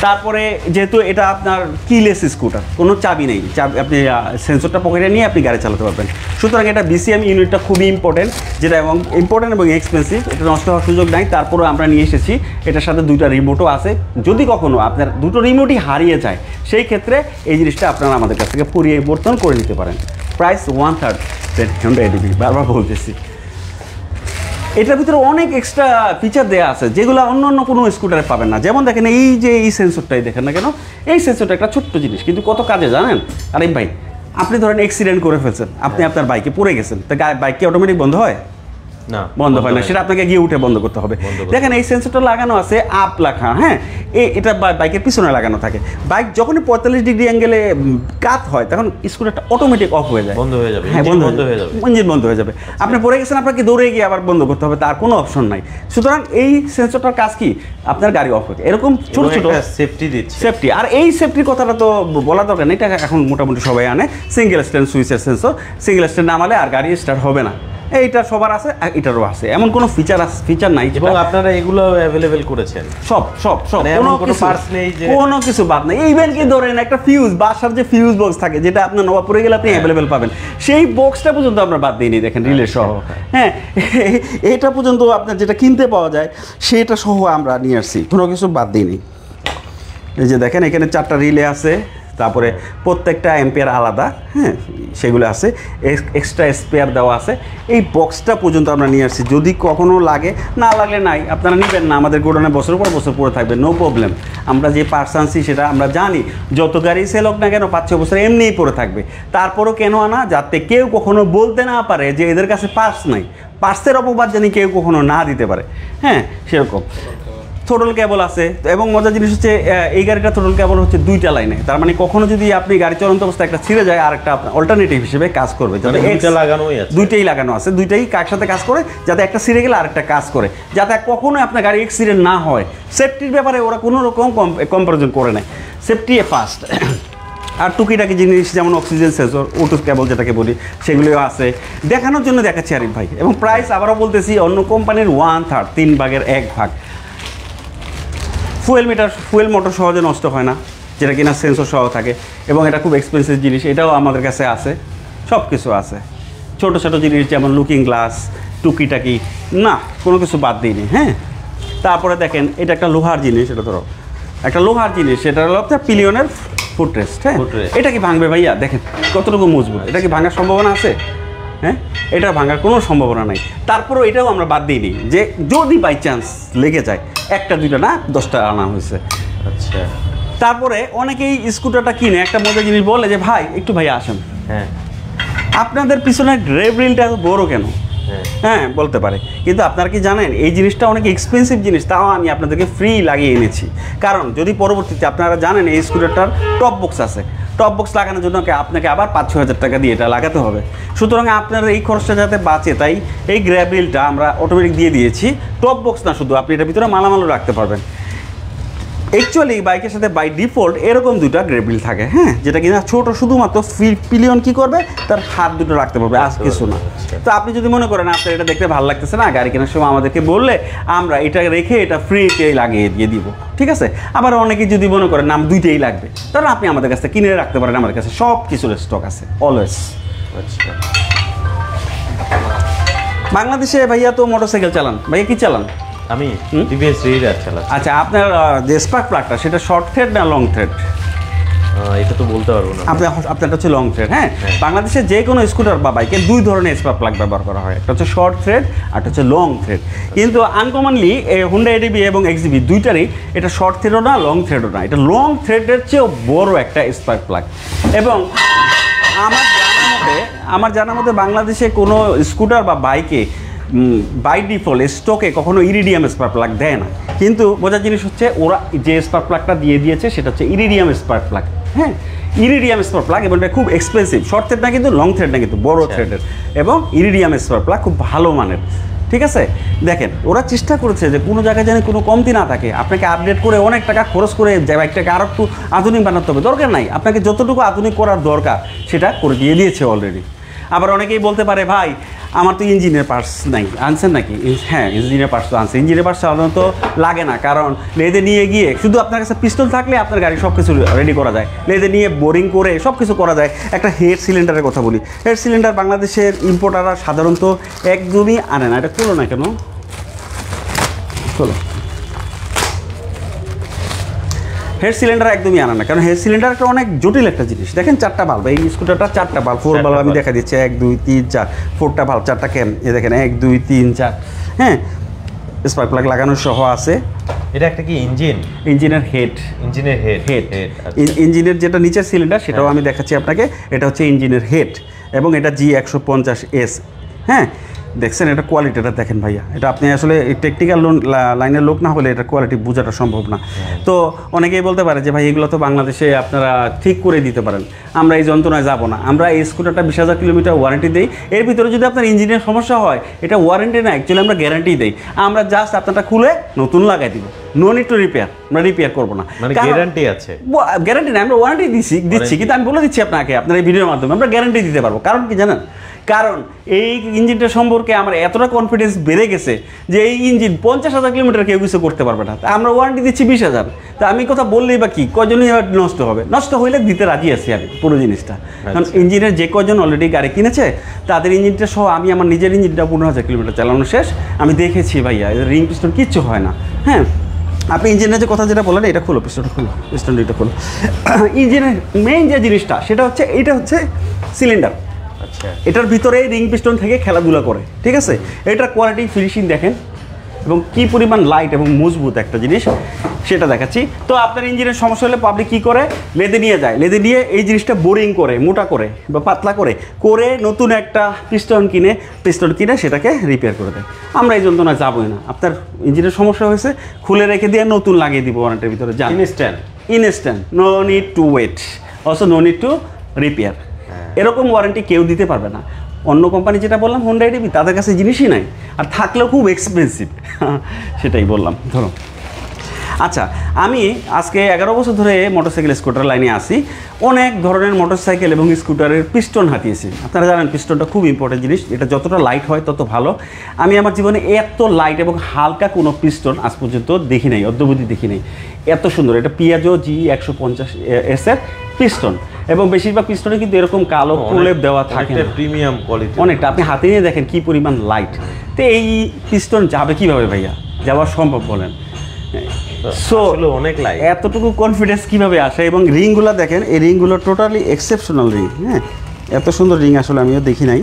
তারপরে যেহেতু এটা আপনার কিলেস স্কুটার, কোনো চাবি নেই, আপনি সেন্সরটা পকেটে নিয়ে আপনি গাড়ি চালাতে পারবেন। সুতরাং এটা বিসিএম ইউনিটটা খুবই ইম্পর্টেন্ট, যেটা এবং ইম্পর্টেন্ট এবং এক্সপেন্সিভ, এটা নষ্ট হওয়ার সুযোগ নাই। তারপরেও আমরা নিয়ে এসেছি, এটার সাথে 2টা রিমোটও আছে। যদি কখনও আপনার 2টো রিমোটই হারিয়ে যায়, সেই ক্ষেত্রে এই জিনিসটা আপনারা আমাদের কাছ থেকে পরিবর্তন করে নিতে পারেন। প্রাইস 1/3 হোন্ডা এডিভি, বারবার বলতেছি। এটার ভিতরে অনেক এক্সট্রা ফিচার দেওয়া আছে যেগুলো অন্য অন্য কোনো স্কুটারে পাবেন না। যেমন দেখেন এই যে এই সেন্সরটাই দেখেন না কেন, এই সেন্সরটা একটা ছোট্ট জিনিস কিন্তু কত কাজে জানেন। আরে ভাই, আপনি ধরেন অ্যাক্সিডেন্ট করে ফেলছেন, আপনি আপনার বাইকে পড়ে গেছেন, তা বাইক কি অটোমেটিক বন্ধ হয়? না, বন্ধ হয় না, সেটা আপনাকে গিয়ে উঠে বন্ধ করতে হবে। দেখেন এই সেন্সরটা লাগানো আছে আপ লেখা, হ্যাঁ, এটা বাইকের পিছনে লাগানো থাকে। বাইক যখনই 45 ডিগ্রি অ্যাঙ্গেলে কাত হয় তখন স্কুটারটা অটোমেটিক অফ হয়ে যায়, বন্ধ হয়ে যাবে। হ্যাঁ, বন্ধ হয়ে যাবে, ইঞ্জিন বন্ধ হয়ে যাবে। আপনি পড়ে গেছেন, আপনাকে দৌড়ে গিয়ে আবার বন্ধ করতে হবে, তার কোনো অপশন নাই। সুতরাং এই সেন্সরটার কাজ কি, আপনার গাড়ি অফ হবে। এরকম ছোট ছোট সেফটি দিচ্ছে, সেফটি। আর এই সেফটির কথাটা তো বলা দরকার নেই, এটা এখন মোটামুটি সবাই আনে। সিঙ্গেল স্ট্যান্ড সুইচের সেন্সর, সিঙ্গেল স্ট্যান্ড নামালে আর গাড়ি স্টার্ট হবে না। এইটা সবার আছে, এটারও আছে। এমন কোনো ফিচার নাই। এবং আপনারা এগুলো অ্যাভেলেবেল করেছেন সব, কোনো পার্টস নেই, কোনো কিছু বাদ নেই। ইভেন কি ধরেন একটা ফিউজ, বাসার যে ফিউজ বক্স থাকে যেটা আপনার নবাবপুরে গেলে আপনি অ্যাভেলেবেল পাবেন, সেই বক্সটা পর্যন্ত আমরা বাদ দিইনি। দেখেন রিলে সহ, হ্যাঁ, এটা পর্যন্ত আপনার যেটা কিনতে পাওয়া যায় সেটা সহ আমরা নিয়ে আসছি, কোনো কিছু বাদ দিইনি। এই যে দেখেন এখানে 4টা রিলে আছে, তারপরে প্রত্যেকটা অ্যাম্পিয়ার আলাদা, হ্যাঁ, সেগুলো আছে, এক্সট্রা স্পেয়ার দেওয়া আছে। এই বক্সটা পর্যন্ত আমরা নিয়ে আসছি। যদি কখনও লাগে, না লাগলে নাই, আপনারা নেবেন না, আমাদের গোডাউনে বছরের পর বছর পরে থাকবে, নো প্রবলেম। আমরা যে পার্টস আনছি সেটা আমরা জানি, যত গাড়ি সেল হোক না কেন 5-6 বছর এমনিই পরে থাকবে। তারপরও কেন আনা, যাতে কেউ কখনো বলতে না পারে যে এদের কাছে পার্টস নাই, পার্টসের অপবাদ জানি কেউ কখনো না দিতে পারে, হ্যাঁ, সেরকম। থ্রোটল কেবল আছে, এবং মজার জিনিস হচ্ছে এই গাড়িটা থ্রোটল কেবল হচ্ছে 2টা লাইনে। তার মানে কখনো যদি আপনি গাড়ি চলন্ত অবস্থায় একটা ছিঁড়ে যায়, আর একটা অল্টারনেটিভ হিসেবে কাজ করবে। যাতে দুইটাই লাগানো আছে, দুইটাই একসাথে কাজ করে, যাতে একটা ছিঁড়ে গেলে আরেকটা কাজ করে, যাতে কখনোই আপনার গাড়ি অ্যাক্সিডেন্ট না হয়। সেফটির ব্যাপারে ওরা কোনো রকম কম্পারিজন করে নেয়, সেফটি ফার্স্ট। আর টুকিটাকি জিনিস যেমন অক্সিজেন সেন্সর, ওটু কেবল যেটাকে বলি, সেগুলিও আছে। দেখানোর জন্য দেখাচ্ছি আরিফ ভাই। এবং প্রাইস আবারও বলতেছি, অন্য কোম্পানির 1/3, 3/1 ফুয়েল মোটর সহজে নষ্ট হয় না, যেটা কিনা সেন্সর সহ থাকে, এবং এটা খুব এক্সপেন্সিভ জিনিস, এটাও আমাদের কাছে আছে। সব কিছু আছে, ছোটো ছোটো জিনিস যেমন লুকিং গ্লাস, টুকিটাকি, না কোনো কিছু বাদ দিইনি। হ্যাঁ, তারপরে দেখেন এটা একটা লোহার জিনিস, এটা ধরো একটা লোহার জিনিস, সেটা হলো আপনার পিলিয়নের ফুটরেস্ট। হ্যাঁ, এটা কি ভাঙবে ভাইয়া? দেখেন কতটুকু মজবুত, এটা কি ভাঙার সম্ভাবনা আছে? হ্যাঁ, এটা ভাঙার কোনো সম্ভাবনা নাই। তারপরেও এটাও আমরা বাদ দিইনি যে যদি বাই চান্স লেগে যায়, একটা দুইটা না 10টা আনা হয়েছে। আচ্ছা, তারপরে অনেকেই স্কুটারটা কিনে একটা মজার জিনিস বলে যে ভাই একটু ভাই আসেন, হ্যাঁ আপনাদের পিছনে গ্রেভরিলটা এত বড় কেন? হ্যাঁ বলতে পারে, কিন্তু আপনারা কি জানেন এই জিনিসটা অনেক এক্সপেন্সিভ জিনিস, তাও আমি আপনাদেরকে ফ্রি লাগিয়ে এনেছি। কারণ যদি পরবর্তীতে আপনারা জানেন এই স্কুটারটার টপ বক্স আছে, টপ বক্স লাগানোর জন্য আপনাকে আবার 5-6 হাজার টাকা দিয়ে এটা লাগাতে হবে। সুতরাং আপনার এই খরচটা যাতে বাঁচে, তাই এই গ্র্যাবরিলটা আমরা অটোমেটিক দিয়ে দিয়েছি। টপ বক্স না শুধু, আপনি এটার ভিতরে মালামালও রাখতে পারবেন। অ্যাকচুয়ালি বাইকের সাথে বাই ডিফল্ট এরকম দুটো গ্রেবিল থাকে, হ্যাঁ, যেটা কিনা ছোট, শুধুমাত্র পিলিয়ন কি করবে তার হাত দুটো রাখতে পারবে, আর কিছু না। তো আপনি যদি মনে করেন আপনার এটা দেখতে ভালো লাগতেছে না, গাড়ি কেনার সময় আমাদেরকে বললে আমরা এটা রেখে এটা ফ্রিতে লাগিয়ে দিয়ে দিব, ঠিক আছে। আবার অনেকে যদি মনে করেন নাম দুইটাই লাগবে, তাহলে আপনি আমাদের কাছে কিনে রাখতে পারেন, আমাদের কাছে সব কিছুর স্টক আছে অলওয়েজ। আচ্ছা, বাংলাদেশে ভাইয়া তো মোটরসাইকেল চালান, ভাইয়া কি চালান? আমি টিভিএস রেইডার চালাচ্ছি। আচ্ছা, আপনার যে স্পার্ক প্লাগটা সেটা শর্ট থ্রেড না লং থ্রেড? এটা তো বলতে পারবো না। আপনারটা হচ্ছে লং থ্রেড। হ্যাঁ, বাংলাদেশে যে কোনো স্কুটার বা বাইকে দুই ধরনের স্পার্ক প্লাগ ব্যবহার করা হয়, একটা হচ্ছে শর্ট থ্রেড আর একটা হচ্ছে লং থ্রেড। কিন্তু আনকমনলি হুন্ডা এডিবি এবং এক্সডিবি দুইটারই এটা শর্ট থ্রেডও না লং থ্রেডও না, এটা লং থ্রেডের চেয়েও বড় একটা স্পার্ক প্লাগ। এবং আমার জানার মতে বাংলাদেশে কোনো স্কুটার বা বাইকে বাই ডিফল্ট স্টকে কখনো ইরিডিয়াম স্পার্ক প্লাগ দেয় না। কিন্তু বোঝার জিনিস হচ্ছে ওরা যে স্পার্ক প্লাগটা দিয়ে দিয়েছে সেটা হচ্ছে ইরিডিয়াম স্পার্ক প্লাগ। হ্যাঁ, ইরিডিয়াম স্পার্ক প্লাগ, এবং এটা খুব এক্সপেন্সিভ। শর্ট থ্রেড না কিন্তু, লং থ্রেড না কিন্তু, বড় থ্রেডের, এবং ইরিডিয়াম স্পার্ক প্লাগ খুব ভালো মানের, ঠিক আছে। দেখেন ওরা চেষ্টা করেছে যে কোনো জায়গায় যেন কোনো কমতি না থাকে, আপনাকে আপডেট করে অনেক টাকা খরচ করে বাইকটাকে আরও একটু আধুনিক বানাতে হবে, দরকার নাই। আপনাকে যতটুকু আধুনিক করার দরকার সেটা করে দিয়ে দিয়েছে অলরেডি। আবার অনেকেই বলতে পারে ভাই আমার তো ইঞ্জিনের পার্টস নাই, আনছেন নাকি? হ্যাঁ, ইঞ্জিনের পার্টস তো আনছে। ইঞ্জিনের পার্টস সাধারণত লাগে না, কারণ লেদে নিয়ে গিয়ে শুধু আপনার কাছে পিস্টন থাকলে আপনার গাড়ি সব কিছু রেডি করা যায়, লেদে নিয়ে বোরিং করে সব কিছু করা যায়। একটা হেড সিলিন্ডারের কথা বলি, হেড সিলিন্ডার বাংলাদেশের ইম্পোর্টাররা সাধারণত একদমই আনে না। এটা খোলো না কেন, খোলো। হেড সিলিন্ডার একদমই আনা না, কারণ হেড সিলিন্ডার একটা অনেক জটিল একটা জিনিস। দেখেন 4টা বাল্ব, এই স্কুটারটা 4টা বাল্ব, 4 বাল্ব আমি দেখা দিচ্ছি, 1 2 3 4, 4টা বাল্ব, 4টা ক্যাম, এই দেখেন 1 2 3 4। হ্যাঁ, স্পার্ক প্লাগ লাগানো সহ আছে। এটা একটা কি ইঞ্জিনের হেড, ইঞ্জিনের যেটা নিচের সিলিন্ডার সেটাও আমি দেখাচ্ছি আপনাকে। এটা হচ্ছে ইঞ্জিনের হেড, এবং এটা G150S। হ্যাঁ, দেখছেন এটা কোয়ালিটিটা দেখেন ভাইয়া, এটা আপনি আসলে টেকনিক্যাল লাইনের লোক না হলে এটা কোয়ালিটি বোঝাটা সম্ভব না। তো অনেকেই বলতে পারে যে ভাই এগুলো তো বাংলাদেশে আপনারা ঠিক করে দিতে পারেন, আমরা এই যন্ত্রণায় যাব না। আমরা এই স্কুটারটা 20,000 কিলোমিটার ওয়ারেন্টি দিই, এর ভিতরে যদি আপনার ইঞ্জিনের সমস্যা হয় এটা ওয়ারেন্টি না, অ্যাকচুয়ালি আমরা গ্যারান্টি দিই। আমরা জাস্ট আপনারটা খুলে নতুন লাগাই দিব, নো নিড টু রিপেয়ার, আমরা রিপেয়ার করবো না। গ্যারান্টি আছে? গ্যারান্টি না, আমরা ওয়ারেন্টি দিচ্ছি, কিন্তু আমি বলে দিচ্ছি আপনাকে, আপনার এই ভিডিওর মাধ্যমে আমরা গ্যারান্টি দিতে পারবো। কারণ কি জানেন? কারণ এই ইঞ্জিনটা সম্পর্কে আমার এতটা কনফিডেন্স বেড়ে গেছে যে এই ইঞ্জিন 50,000 কিলোমিটার কেউ কিছু করতে পারবে না। আমরা ওয়ারেন্টি দিচ্ছি 20,000। তা আমি কথা বললেই বা কি, কজনই নষ্ট হবে? নষ্ট হইলে দিতে রাজি আছি আমি পুরো জিনিসটা। কারণ ইঞ্জিনের যে কজন অলরেডি গাড়ি কিনেছে তাদের ইঞ্জিনটা সহ আমি আমার নিজের ইঞ্জিনটা 15,000 কিলোমিটার চালানো শেষ, আমি দেখেছি ভাইয়া রিং পিস্টন কিচ্ছু হয় না। হ্যাঁ, আপনি ইঞ্জিনের যে কথা যেটা বললেন, এটা খুলো, পিস্টনটা খুলো, পিস্টন এটা খুলো। ইঞ্জিনের মেইন যে জিনিসটা সেটা হচ্ছে, এটা হচ্ছে সিলিন্ডার। আচ্ছা, এটার ভিতরে রিং পিস্টন থেকে খেলাধুলা করে, ঠিক আছে। এটার কোয়ালিটি ফিনিশিং দেখেন, এবং কি পরিমাণ লাইট এবং মজবুত একটা জিনিস সেটা দেখাচ্ছি। তো আপনার ইঞ্জিনের সমস্যা হলে পাবলিক কী করে, লেদে নিয়ে যায়, লেদে নিয়ে এই জিনিসটা বোরিং করে, মোটা করে বা পাতলা করে নতুন একটা পিস্টন কিনে সেটাকে রিপেয়ার করে দেয়। আমরা এই যন্ত্রণা যাবোই না। আপনার ইঞ্জিনের সমস্যা হয়েছে, খুলে রেখে দিয়ে নতুন লাগিয়ে দিব ওয়ারেন্টির ভিতরে, যান instant, no need to wait, also no need to repair. এরকম ওয়ারেন্টি কেউ দিতে পারবে না। অন্য কোম্পানি যেটা বললাম হোন্ডা এডিবি, তাদের কাছে জিনিসই নাই, আর থাকলেও খুব এক্সপেন্সিভ, সেটাই বললাম। ধরো, আচ্ছা, আমি আজকে 11 বছর ধরে মোটরসাইকেল স্কুটার লাইনে আসি, অনেক ধরনের মোটরসাইকেল এবং স্কুটারের পিস্টন হাতিয়েছি। আপনারা জানেন পিস্টনটা খুব ইম্পর্টেন্ট জিনিস, এটা যতটা লাইট হয় তত ভালো। আমি আমার জীবনে এত লাইট এবং হালকা কোনো পিস্টন আজ পর্যন্ত দেখি নাই, অদ্যবধি দেখি নাই, এত সুন্দর। এটা পিয়াজো G150S এর পিস্টন, এবং বেশিরভাগ পিস্টনে কিন্তু এরকম কালো প্রলেপ দেওয়া থাকে, প্রিমিয়াম কোয়ালিটি অনেকটা। আপনি হাতে নিয়ে দেখেন কি পরিমাণ লাইট। তো এই পিস্টন যাবে কীভাবে ভাইয়া? যাওয়া সম্ভব বলেন? সো অনেক লাইট, এতটুকু কনফিডেন্স কিভাবে আসে? এবং রিংগুলো দেখেন, এই রিংগুলো টোটালি এক্সেপশনাল রিং। হ্যাঁ, এত সুন্দর রিং আসলে আমিও দেখি নাই।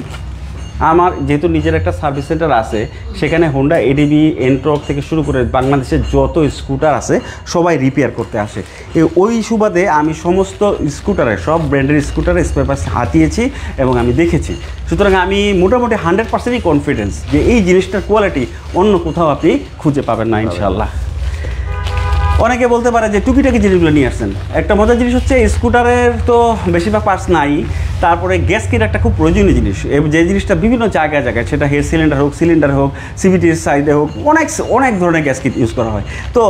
আমার যেহেতু নিজের একটা সার্ভিস সেন্টার আছে, সেখানে হোন্ডা এডিবি, এনট্রক থেকে শুরু করে বাংলাদেশের যত স্কুটার আছে সবাই রিপেয়ার করতে আসে। ওই সুবাদে আমি সমস্ত স্কুটারের, সব ব্র্যান্ডের স্কুটারের স্পেয়ার পার্টস হাতিয়েছি এবং আমি দেখেছি। সুতরাং আমি মোটামুটি 100%ই কনফিডেন্স যে এই জিনিসটার কোয়ালিটি অন্য কোথাও আপনি খুঁজে পাবেন না ইনশাআল্লাহ। অনেকে বলতে পারে যে টুকিটাকি জিনিসগুলো নিয়ে আসছেন। একটা মজার জিনিস হচ্ছে স্কুটারের তো বেশিরভাগ পার্টস নাই, তারপরে গ্যাস কিট একটা খুব প্রয়োজনীয় জিনিস, যে জিনিসটা বিভিন্ন জায়গায় জায়গায়, সেটা হেড সিলিন্ডার হোক সিভিটির সাইডে হোক, অনেক ধরনের গ্যাস কিট ইউজ করা হয়। তো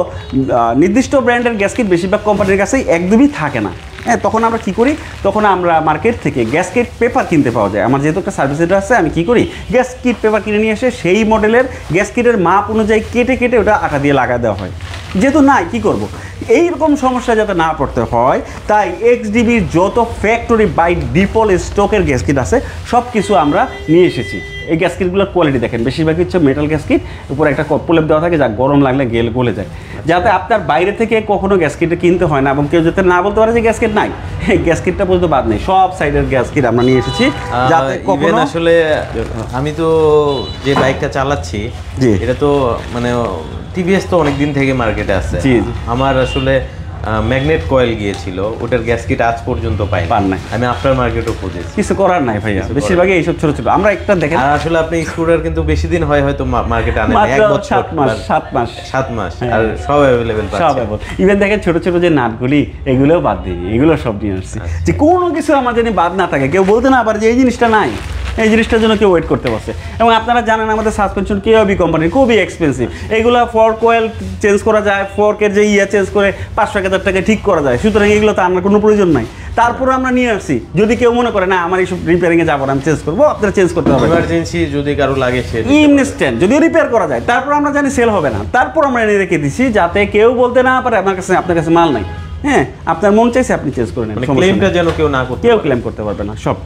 নির্দিষ্ট ব্র্যান্ডের গ্যাস কিট বেশিরভাগ কোম্পানির কাছেই একদমই থাকে না। হ্যাঁ, তখন আমরা কী করি, তখন আমরা মার্কেট থেকে গ্যাস কিট পেপার কিনতে পাওয়া যায়। আমার যেহেতু একটা সার্ভিস সেন্টার আছে, আমি কী করি, গ্যাস কিট পেপার কিনে নিয়ে এসে সেই মডেলের গ্যাস কিটের মাপ অনুযায়ী কেটে ওটা আঠা দিয়ে লাগা দেওয়া হয়। যেহেতু নাই কী করব, এইরকম সমস্যা যাতে না পড়তে হয়, তাই এক্সডিবির যত ফ্যাক্টরি বাই ডিফল্ট স্টকের গ্যাস কিট আছে সব কিছু আমরা নিয়ে এসেছি। এই গ্যাস কিটগুলোর কোয়ালিটি দেখেন, বেশিরভাগই হচ্ছে মেটাল গ্যাস কিট, উপরে একটা প্রলেপ দেওয়া থাকে যা গরম লাগলে গলে যায়, যাতে আপনার বাইরে থেকে কখনো গ্যাস কিটটা কিনতে হয় না, এবং কেউ যাতে না বলতে পারে যে গ্যাস কিট নাই। গ্যাস কিটটা বলতে বাদ নেই, সব সাইডের গ্যাস কিট আমরা নিয়ে এসেছি যাতে কখনো। আসলে আমি তো যে বাইকটা চালাচ্ছি, এটা তো মানে টিভিএস তো অনেকদিন থেকে মার্কেটে আছে। আমার আসলে ম্যাগনেট কয়েল গিয়েছিল, ওটার গ্যাস কিট আজ পর্যন্ত পাই নাই। আমি আফটার মার্কেটও খুঁজেছি, কিছু করার নাই ভাইয়া, বেশিরভাগই এইসব ছোট ছোট। আমরা একটা দেখেন, আর আসলে আপনি স্কুটার কিন্তু বেশি দিন হয় হয়তো মার্কেটে আনেন, 1 বছর 7 মাস আর সব अवेलेबल পাচ্ছেন। ইভেন দেখেন ছোট ছোট যে নাটগুলি, এগুলোও বাদ দিই, এগুলো সব নিয়ে আসছি, যে কোনো কিছু আমার জানি বাদ না থাকে, কেউ বলতে না পারে যে এই জিনিসটা নাই, এই জিনিসটার জন্য কেউ ওয়েট করতে পারছে। এবং আপনারা জানেন আমাদের সাসপেনশন কেওবি কোম্পানির খুবই এক্সপেন্সিভ, এগুলো ফর্ক অয়েল চেঞ্জ করা যায়, ফর্কের যে চেঞ্জ করে 500-1000 টাকা ঠিক করা যায়, সুতরাং এগুলো তো আমার কোনো প্রয়োজন নাই। তারপরে আমরা নিয়ে আসছি, যদি কেউ মনে করে না আমার এইসব রিপেয়ারিংয়ে যাবো না, আমি চেঞ্জ করবো, আপনারা চেঞ্জ করতে হবে, ইমার্জেন্সি যদি কারো লাগে সে ইনস্ট্যান্ট যদিও রিপেয়ার করা যায়, তারপর আমরা জানি সেল হবে না, তারপর আমরা এনে রেখে দিচ্ছি যাতে কেউ বলতে না পারে আপনার কাছে মাল নাই। হ্যাঁ, আপনার মন চাইছে আপনি চেঞ্জ করে নেন, ক্লেমটা যেন কেউ না করতে, কেউ ক্লেম করতে পারবে না সব।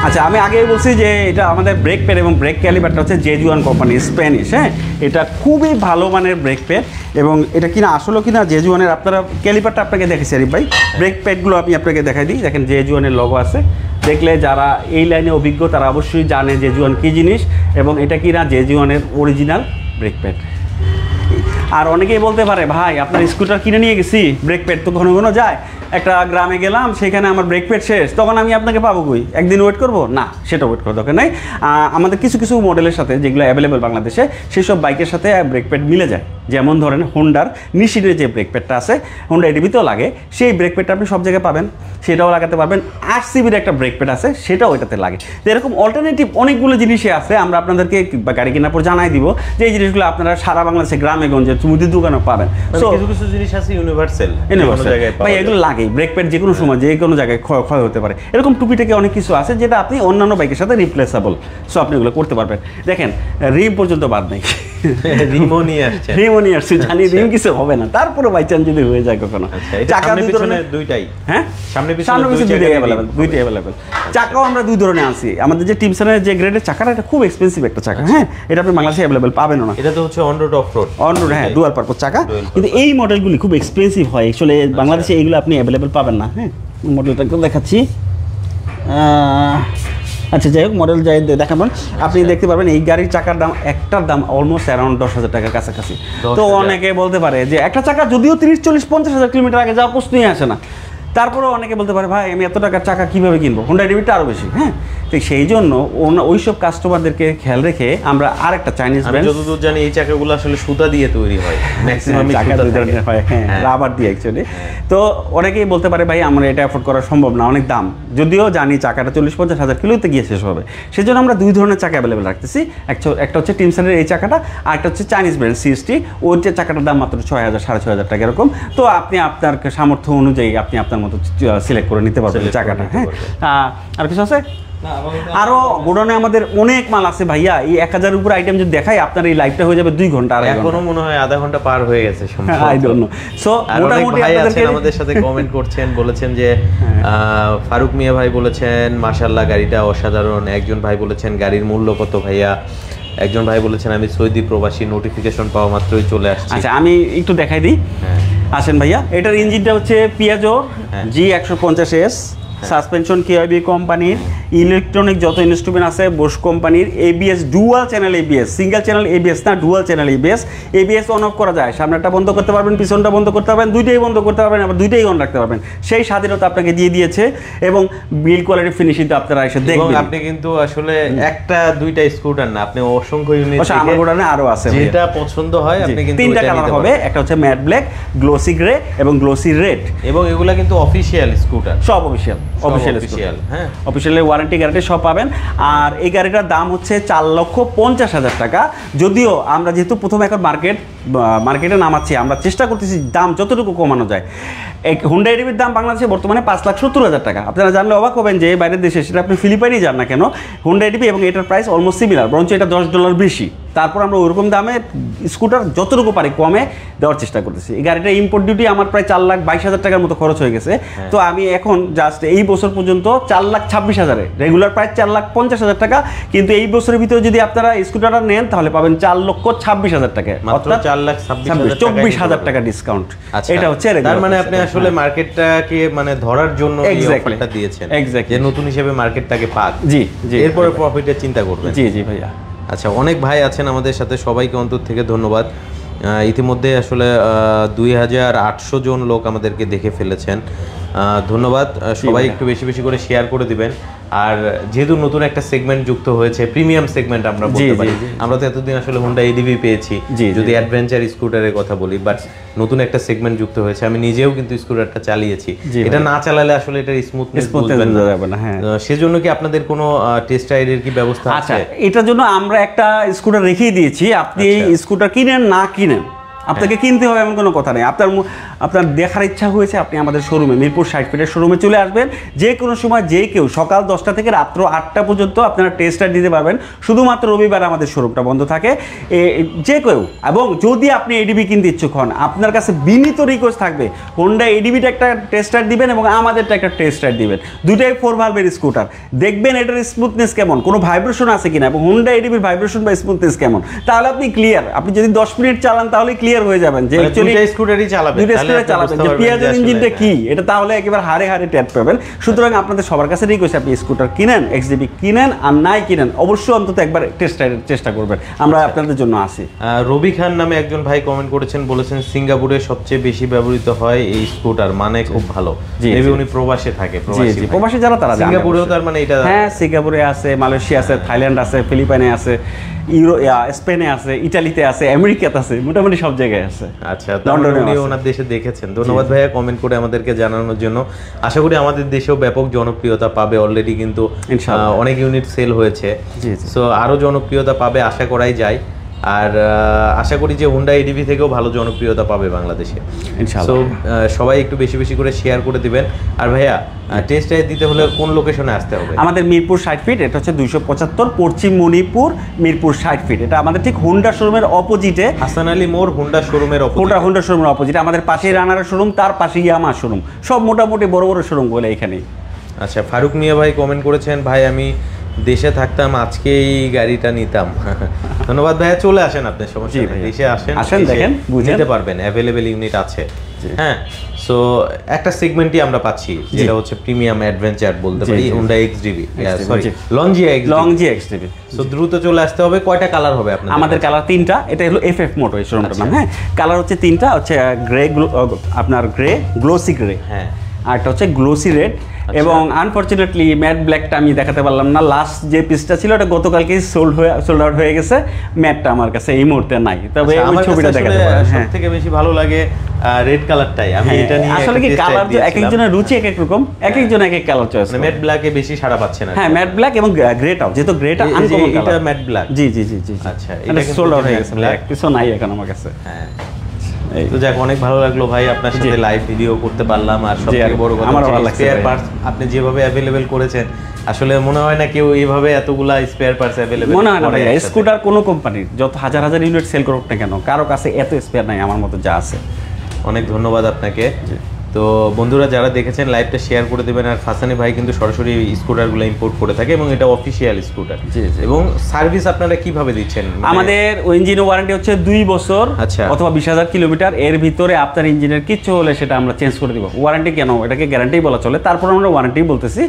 আচ্ছা, আমি আগেই বলছি যে এটা আমাদের ব্রেক প্যাড এবং ব্রেক ক্যালিপারটা হচ্ছে জেজুয়ান কোম্পানি, স্প্যানিশ। হ্যাঁ, এটা খুবই ভালো মানের ব্রেক প্যাড, এবং এটা কিনা আসলে কিনা জেজুয়ানের। আপনারা ক্যালিপারটা আপনাকে দেখেছি আরিফ ভাই, ব্রেক প্যাডগুলো আমি আপনাকে দেখাই দিই। দেখেন জেজুয়ানের লোগো আছে, দেখলে যারা এই লাইনে অভিজ্ঞ তারা অবশ্যই জানে জেজুয়ান কী জিনিস, এবং এটা কিনা জেজুয়ানের অরিজিনাল ব্রেক প্যাড। আর অনেকেই বলতে পারে ভাই আপনার স্কুটার কিনে নিয়ে গেছি, ব্রেক প্যাড তো ঘন ঘন যায়, একটা গ্রামে গেলাম সেখানে আমার ব্রেক প্যাড শেষ, তখন আমি আপনাকে পাবো কই, একদিন ওয়েট করবো না, সেটা ওয়েট করার দরকার নেই। আমাদের কিছু কিছু মডেলের সাথে যেগুলো অ্যাভেলেবেল বাংলাদেশে, সেসব বাইকের সাথে ব্রেক প্যাড মিলে যায়। যেমন ধরেন হোন্ডার নিশিনের যে ব্রেক প্যাডটা আছে, হোন্ডা এডিবিতেও লাগে, সেই ব্রেক প্যাডটা আপনি সব জায়গায় পাবেন, সেটাও লাগাতে পারবেন। 8CBর একটা ব্রেক প্যাড আছে, সেটাও ওইটাতে লাগে। তো এরকম অল্টারনেটিভ অনেকগুলো জিনিসই আছে, আমরা আপনাদেরকে গাড়ি কেনার পর জানাই দিব যে এই জিনিসগুলো আপনারা সারা বাংলাদেশে গ্রামে গঞ্জে মুদির দোকানেও পাবেন। কিছু কিছু জিনিস আছে ইউনিভার্সাল, ভাই এগুলো লাগে, ব্রেক প্যাড যে কোনো সময় যে কোনো জায়গায় ক্ষয় হতে পারে। এরকম টুপিটাকে অনেক কিছু আছে যেটা আপনি অন্যান্য বাইকের সাথে রিপ্লেসেবল, সো আপনি এগুলো করতে পারবেন। দেখেন রিম পর্যন্ত বাদ নেই, রিমও নিয়ে আসছে, জানি রিম কিছু হবে না, তারপরে বাই চান্স যদি হয়ে যায় কখনো। চাকা দুই ধরনের, দুইটাই, হ্যাঁ সামনে পিছনে দুইটাই অ্যাভেলেবেল। চাকাও আমরা দুই ধরনের আনছি। আমাদের যে টিমসনের যে গ্রেডের চাকাটা, এটা খুব এক্সপেন্সিভ একটা চাকা। হ্যাঁ, এটা আপনি বাংলাদেশে অ্যাভেলেবেল পাবেন না। এটা তো হচ্ছে অন রোড অফ রোড, হ্যাঁ, ডুয়াল পারপাস চাকা, কিন্তু এই মডেলগুলি খুব এক্সপেন্সিভ হয় অ্যাকচুয়ালি, বাংলাদেশে এইগুলো আপনি অ্যাভেলেবেল পাবেন না। হ্যাঁ, মডেলটা একটু দেখাচ্ছি। আচ্ছা, যাই হোক, মডেল যাই দেখাবেন, আপনি দেখতে পারবেন এই গাড়ির চাকার দাম, একটার দাম অলমোস্ট অ্যারাউন্ড 10,000 টাকার কাছাকাছি। তো অনেকে বলতে পারে যে একটা চাকা যদিও 30-40-50,000 কিলোমিটার আগে যাওয়ার প্রশ্নই আসে না, তারপরেও অনেকে বলতে পারে ভাই আমি এত টাকার চাকা কীভাবে কিনবো, হোন্ডা এডিবিটা আরও বেশি। হ্যাঁ, তো সেই জন্য ওইসব কাস্টমারদেরকে খেয়াল রেখে আমরা আর একটা চাইনিজ ব্র্যান্ড, যতদূর জানি এই চাকাগুলো আসলে সুতা দিয়ে তৈরি হয়, ম্যাক্সিমাম চাকা দুই ধরনের হয়, হ্যাঁ রাবার দিয়ে অ্যাকচুয়ালি। তো অনেকেই বলতে পারে ভাই আমরা এটা অ্যাফোর্ড করা সম্ভব না, অনেক দাম, যদিও জানি চাকাটা 40-50 হাজার কিলোতে গিয়ে শেষ হবে। সেই জন্য আমরা দুই ধরনের চাকা অ্যাভেলেবেল রাখতেছি, একটা হচ্ছে টিমসনের এই চাকাটা, আর একটা হচ্ছে চাইনিজ ব্র্যান্ড CST, ওই যে চাকাটার দাম মাত্র 6,000-6,500 টাকা এরকম। তো আপনি আপনার সামর্থ্য অনুযায়ী আপনি আপনার মতো সিলেক্ট করে নিতে পারবেন চাকাটা। হ্যাঁ, আর কিছু আছে? আরো গোডাউনে আমাদের অনেক মাল আছে ভাইয়া, এই 1000 উপর আইটেম যদি দেখাই আপনার এই লাইভটা হয়ে যাবে 2 ঘন্টা, আর এখনো মনে হয় আধা ঘন্টা পার হয়ে গেছে। I don't know. সো মোটামুটি আপনাদেরকে আমাদের সাথে কমেন্ট করছেন, বলেছেন যে ফারুক মিয়া ভাই বলেছেন মাশাআল্লাহ গাড়িটা অসাধারণ, একজন ভাই বলেছেন গাড়ির মূল্য কত ভাইয়া, একজন ভাই বলেছেন আমি সৌদি প্রবাসী, নোটিফিকেশন পাওয়া মাত্রই চলে আসছে। আচ্ছা আমি একটু দেখাই দিই। আসেন ভাইয়া, এটার ইঞ্জিনটা হচ্ছে পিয়াজো G150S, সাসপেনশন কেআইবি কোম্পানির, ইলেকট্রনিক যত ইনস্ট্রুমেন্ট আছে বোস কোম্পানির, ABS dual channel ABS, single channel ABS না, dual channel ABS. ABS on off করা যায়, সামনেটা বন্ধ করতে পারবেন, পিছনটা বন্ধ করতে পারবেন, দুইটাই বন্ধ করতে পারবেন, আবার দুইটাই অন রাখতে পারবেন। সেই স্বাধীনতা আপনাকে দিয়ে দিয়েছে এবং বিল্ড কোয়ালিটি ফিনিশিং তো আপনারা এসে দেখবেন। আপনি কিন্তু আসলে একটা দুইটা স্কুটার না, আপনি অসংখ্য ইউনিট, আমার গোডাউনে আরো আছে, যেটা পছন্দ হয় আপনি কিন্তু তিনটা কালার হবে, একটা হচ্ছে ম্যাট ব্ল্যাক, গ্লোসি গ্রে এবং গ্লোসি রেড, এবং এগুলা কিন্তু অফিশিয়াল স্কুটার, সব অফিশিয়াল হ্যাঁ অফিশিয়ালি ওয়ারেন্টি গ্যারান্টি সব পাবেন। আর এই গাড়িটার দাম হচ্ছে 4,50,000 টাকা। যদিও আমরা যেহেতু প্রথমে এখন মার্কেটে নামাচ্ছি, আমরা চেষ্টা করতেছি দাম যতটুকু কমানো যায়। হুন্ডা এডিভির দাম বাংলাদেশে বর্তমানে 5,70,000 টাকা। আপনারা জানলে অবাক হবেন যে বাইরের দেশে, সেটা আপনি ফিলিপাইনই যান না কেন, হুন্ডা এডিভি এবং এটার প্রাইস অলমোস্ট সিমিলার, বরঞ্চ এটা $10 বেশি। তারপর আমরা ওরকম দামে স্কুটার যতটুকু পারি কমে দেওয়ার চেষ্টা করতেছি। এই গাড়িটা ইম্পোর্ট ডিউটি আমার প্রায় 4,22,000 টাকার মতো খরচ হয়ে গেছে। তো আমি এখন জাস্ট এই বছর পর্যন্ত 4,26,000, রেগুলার প্রাইস 4,50,000 টাকা, কিন্তু এই বছরের ভিতরে যদি আপনারা স্কুটারটা নেন তাহলে পাবেন 4,26,000 টাকা, অর্থাৎ 24,000 টাকা ডিসকাউন্ট। এটা হচ্ছে তার মানে আপনি আসলে মার্কেটটাকে মানে ধরার জন্য এই অফারটা দিয়েছেন, যে নতুন হিসেবে মার্কেটটাকে পাক। জি জি, এরপরে প্রফিটের চিন্তা করবেন। জি জি ভাইয়া। আচ্ছা, অনেক ভাই আছেন আমাদের সাথে, সবাইকে অন্তর থেকে ধন্যবাদ। ইতিমধ্যে আসলে 2,800 জন লোক আমাদেরকে দেখে ফেলেছেন, ধন্যবাদ সবাই। একটু বেশি বেশি করে শেয়ার করে দিবেন। আর যেহেতু নতুন একটা সেগমেন্ট যুক্ত হয়েছে, প্রিমিয়াম সেগমেন্ট আমরা বলতে পারি, আমরা তো এতদিন আসলে হুন্ডা এডিভি পেয়েছি যদি অ্যাডভেঞ্চার স্কুটারের কথা বলি, বাট নতুন একটা সেগমেন্ট যুক্ত হয়েছে। আমি নিজেও কিন্তু স্কুটারটা চালিয়েছি, এটা না চালালে আসলে এটার স্মুথনেস বুঝবেন না। সেজন্য কি আপনাদের কোনো টেস্ট রাইডের কি ব্যবস্থা আছে? এটার জন্য আমরা একটা স্কুটার রেখেই দিয়েছি। আপনি স্কুটার কিনেন না কিনেন, আপনাকে কিনতে হবে এমন কোনো কথা নেই। আপনার দেখার ইচ্ছা হয়েছে, আপনি আমাদের শোরুমে, মিরপুর 60 ফিটের শোরুমে চলে আসবেন। যে কোনো সময় যে কেউ, সকাল 10টা থেকে রাত্র 8টা পর্যন্ত আপনারা টেস্ট রাইড দিতে পারবেন। শুধুমাত্র রবিবার আমাদের শোরুমটা বন্ধ থাকে, যে কেউ। এবং যদি আপনি এডিবি কিনতে ইচ্ছুক হন, আপনার কাছে বিনীত রিকোয়েস্ট থাকবে, হোন্ডা এডিবিটা একটা টেস্ট রাইড দিবেন এবং আমাদেরটা একটা টেস্ট রাইড দিবেন। দুইটাই 4 ভালভের স্কুটার, দেখবেন এটার স্মুথনেস কেমন, কোনো ভাইব্রেশন আছে কিনা, এবং হোন্ডা এডিবির ভাইব্রেশন বা স্মুথনেস কেমন, তাহলে আপনি ক্লিয়ার। আপনি যদি 10 মিনিট চালান তাহলে ক্লিয়ার হয়ে যাবেন যে অ্যাকচুয়ালি স্কুটারই চালাবেন, যে পিয়াজোর ইঞ্জিনটা কি, এটা তাহলে একেবারে হারে হারে টের পাবেন। সুতরাং আপনাদের সবার কাছে রিকোয়েস্ট, আপনি স্কুটার কিনেন, এক্সডিবি কিনেন আর নাই কিনেন, অবশ্যই অন্তত একবার টেস্ট রাইডের চেষ্টা করবেন, আমরা আপনাদের জন্য আছি। রবি খান নামে একজন ভাই কমেন্ট করেছেন, বলেছেন সিঙ্গাপুরে সবচেয়ে বেশি ব্যবহৃত হয় এই স্কুটার, মানে খুব ভালো। মেবি উনি প্রবাসে থাকে, প্রবাসী যারা তারা সিঙ্গাপুরেও, তার মানে এটা, হ্যাঁ সিঙ্গাপুরে আছে, মালয়েশিয়া আছে, থাইল্যান্ড আছে, ফিলিপাইনে আছে, স্পেনে আছে, ইটালিতে আছে, আমেরিকাতে আছে, মোটামুটি সব জায়গায় আছে। আচ্ছা, উনি ওনার দেশে দেখেছেন। ধন্যবাদ ভাইয়া কমেন্ট করে আমাদেরকে জানানোর জন্য। আশা করি আমাদের দেশেও ব্যাপক জনপ্রিয়তা পাবে, অলরেডি কিন্তু অনেক ইউনিট সেল হয়েছে, সো আরো জনপ্রিয়তা পাবে আশা করাই যায়। আর আশা করি যে হুন্ডা এডিভি থেকেও ভালো জনপ্রিয়তা পাবে বাংলাদেশে। সো সবাই একটু বেশি বেশি করে শেয়ার করে দিবেন। আর ভাইয়া টেস্ট রাইড দিতে হলে কোন লোকেশনে আসতে হবে? আমাদের মিরপুর 60 ফিট, এটা হচ্ছে 275 পশ্চিম মণিপুর, মিরপুর 60 ফিট। এটা আমাদের ঠিক হুন্ডা শোরুমের অপোজিটে, হাসান আলী মোড়, হুন্ডা শোরুমের হুন্ডা শোরুমের অপোজিটে। আমাদের পাশেই রানার শোরুম, তার পাশেই ইয়ামাহা শোরুম, সব মোটামুটি বড় বড় শোরুম বলে এখানেই। আচ্ছা, ফারুক মিয়া ভাই কমেন্ট করেছেন, ভাই আমি দেশে থাকতাম আজকে এই গাড়িটা নিতাম। ধন্যবাদ ভাইয়া, চলে আসেন, আপনার সমস্যা নেই, দেশে আসেন, দেখেন বুঝতে পারবেন, অ্যাভেলেবেল ইউনিট আছে। হ্যাঁ, সো একটা সেগমেন্টই আমরা পাচ্ছি, যেটা হচ্ছে প্রিমিয়াম অ্যাডভেঞ্চার বলতে পারি, হুন্ডা এক্সডিভি, সরি লংজিয়া এক্সডিভি। সো দ্রুত চলে আসতে হবে। কয়টা কালার হবে আপনাদের? আমাদের কালার 3টা। এটা হলো এফএফ মোটর এই শোরুমটার নাম। হ্যাঁ, কালার হচ্ছে 3টা, হচ্ছে গ্রে, আপনার গ্রে, গ্লোসি গ্রে, হ্যাঁ, আর একটা হচ্ছে গ্লোসি রেড, এবং আনফরচুনেটলি ম্যাট ব্ল্যাকটা আমি দেখাতে পারলাম না। লাস্ট যে পিসটা ছিল ওটা গতকালকেই সোল্ড আউট হয়ে গেছে। ম্যাটটা আমার কাছে এই মুহূর্তে নাই, তবে ওই ছবিটা দেখাতে পারেন। সবথেকে বেশি ভালো লাগে রেড কালারটাই। আমি এটা নিয়ে আসলে কি কালার তো এক একজনের রুচি এক এক রকম, এক একজন এক এক কালার চয়েস। ম্যাট ব্ল্যাকে বেশি সাড়া পাচ্ছে না। হ্যাঁ, ম্যাট ব্ল্যাক এবং গ্রেটাও, যেহেতু গ্রেটা আনকমন কালার। এটা ম্যাট ব্ল্যাক, জি জি জি জি। আচ্ছা, এটা সোল্ড আউট হয়ে গেছে, ব্ল্যাক কিছু নাই এখন আমার কাছে। হ্যাঁ, তো যাক, অনেক ভালো লাগলো ভাই, আপনার সাথে লাইভ ভিডিও করতে পারলাম। আর সবথেকে বড় কথা, স্পেয়ার পার্টস আপনি যেভাবে অ্যাভেলেবেল করেছেন, আসলে মনে হয় না কেউ এইভাবে এতগুলা স্পেয়ার পার্টস অ্যাভেলেবেল মনে হয় না ভাই। স্কুটার কোনো কোম্পানির যত হাজার হাজার ইউনিট সেল করুক না কেন, কারো কাছে এত স্পেয়ার নাই আমার মতো যা আছে। অনেক ধন্যবাদ আপনাকে। তো বন্ধুরা যারা দেখেছেন লাইভটা শেয়ার করে দেবেন। আর ফাসানি ভাই কিন্তু সরাসরি স্কুটারগুলো ইম্পোর্ট করে থাকে এবং এটা অফিসিয়াল স্কুটার। এবং সার্ভিস আপনারা কিভাবে দিচ্ছেন? আমাদের ইঞ্জিন ওয়ারেন্টি হচ্ছে 2 বছর অথবা 20,000 কিলোমিটার। এর ভিতরে আপনার ইঞ্জিনের কিচ্ছু হলে সেটা আমরা চেঞ্জ করে দিব। ওয়ারেন্টি কেন, এটাকে গ্যারান্টি বলা চলে, তারপর আমরা ওয়ারেন্টি বলতেছি।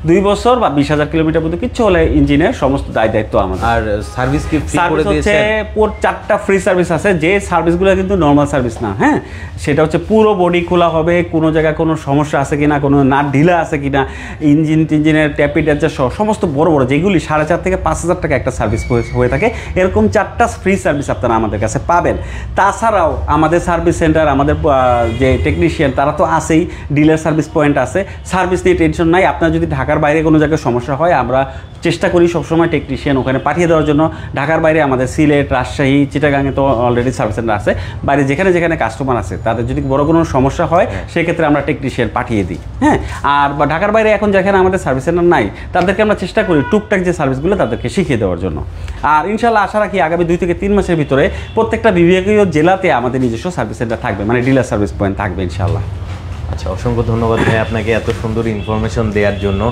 2 বছর বা 20,000 কিলোমিটার পর্যন্ত কিচ্ছু হলে ইঞ্জিনের সমস্ত দায়িত্ব আমাদের। আর সার্ভিস কি ফ্রি করে দিয়েছেন? পুরো 4টা ফ্রি সার্ভিস আছে, যে সার্ভিসগুলো কিন্তু নর্মাল সার্ভিস না। হ্যাঁ, সেটা হচ্ছে পুরো বডি খোলা হবে, কোনো জায়গায় কোনো সমস্যা আছে কিনা, কোনো নাট ঢিলা আছে কিনা, ইঞ্জিনের ট্যাপি ট্যাচার সহ সমস্ত বড় বড় যেগুলি 4,500 থেকে 5,000 টাকা একটা সার্ভিস হয়ে থাকে, এরকম 4টা ফ্রি সার্ভিস আপনারা আমাদের কাছে পাবেন। তাছাড়াও আমাদের সার্ভিস সেন্টার, আমাদের যে টেকনিশিয়ান তারা তো আছেই, ডিলার সার্ভিস পয়েন্ট আছে, সার্ভিস নিয়ে টেনশন নাই। আপনার যদি ঢাকার বাইরে কোনো জায়গায় সমস্যা হয়, আমরা চেষ্টা করি সবসময় টেকনিশিয়ান ওখানে পাঠিয়ে দেওয়ার জন্য। ঢাকার বাইরে আমাদের সিলেট, রাজশাহী, চিটাগাঙে তো অলরেডি সার্ভিস সেন্টার আছে। বাইরে যেখানে যেখানে কাস্টমার আছে তাদের যদি বড় কোনো সমস্যা হয় সেক্ষেত্রে আমরা টেকনিশিয়ান পাঠিয়ে দিই। হ্যাঁ, আর বা ঢাকার বাইরে এখন যেখানে আমাদের সার্ভিস সেন্টার নাই তাদেরকে আমরা চেষ্টা করি টুকটাক যে সার্ভিসগুলো তাদেরকে শিখিয়ে দেওয়ার জন্য। আর ইনশাল্লাহ আশা রাখি আগামী 2 থেকে 3 মাসের ভিতরে প্রত্যেকটা বিভাগীয় জেলাতে আমাদের নিজস্ব সার্ভিস সেন্টার থাকবে, মানে ডিলার সার্ভিস পয়েন্ট থাকবে ইনশাল্লাহ। আচ্ছা, অসংখ্য ধন্যবাদ ভাই আপনাকে এত সুন্দর ইনফরমেশন দেওয়ার জন্য।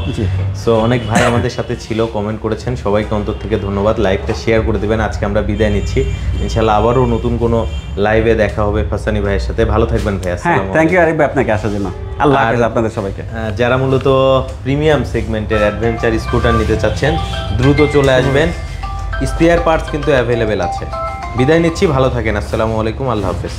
সো অনেক ভাই আমাদের সাথে ছিল, কমেন্ট করেছেন, সবাইকে অন্তর থেকে ধন্যবাদ। লাইভটা শেয়ার করে দেবেন। আজকে আমরা বিদায় নিচ্ছি, ইনশাআল্লাহ আবারও নতুন কোনো লাইভে দেখা হবে ফাসানি ভাইয়ের সাথে। ভালো থাকবেন ভাই। আসসালামু আলাইকুম। থ্যাংক ইউ আরিফ ভাই আপনাকে আসার জন্য। আল্লাহ হাফেজ আপনাদের সবাইকে। যারা মূলত প্রিমিয়াম সেগমেন্টের অ্যাডভেঞ্চার স্কুটার নিতে চাচ্ছেন দ্রুত চলে আসবেন, স্পেয়ার পার্টস কিন্তু অ্যাভেলেবেল আছে। বিদায় নিচ্ছি, ভালো থাকেন। আসসালামু আলাইকুম, আল্লাহ হাফেজ।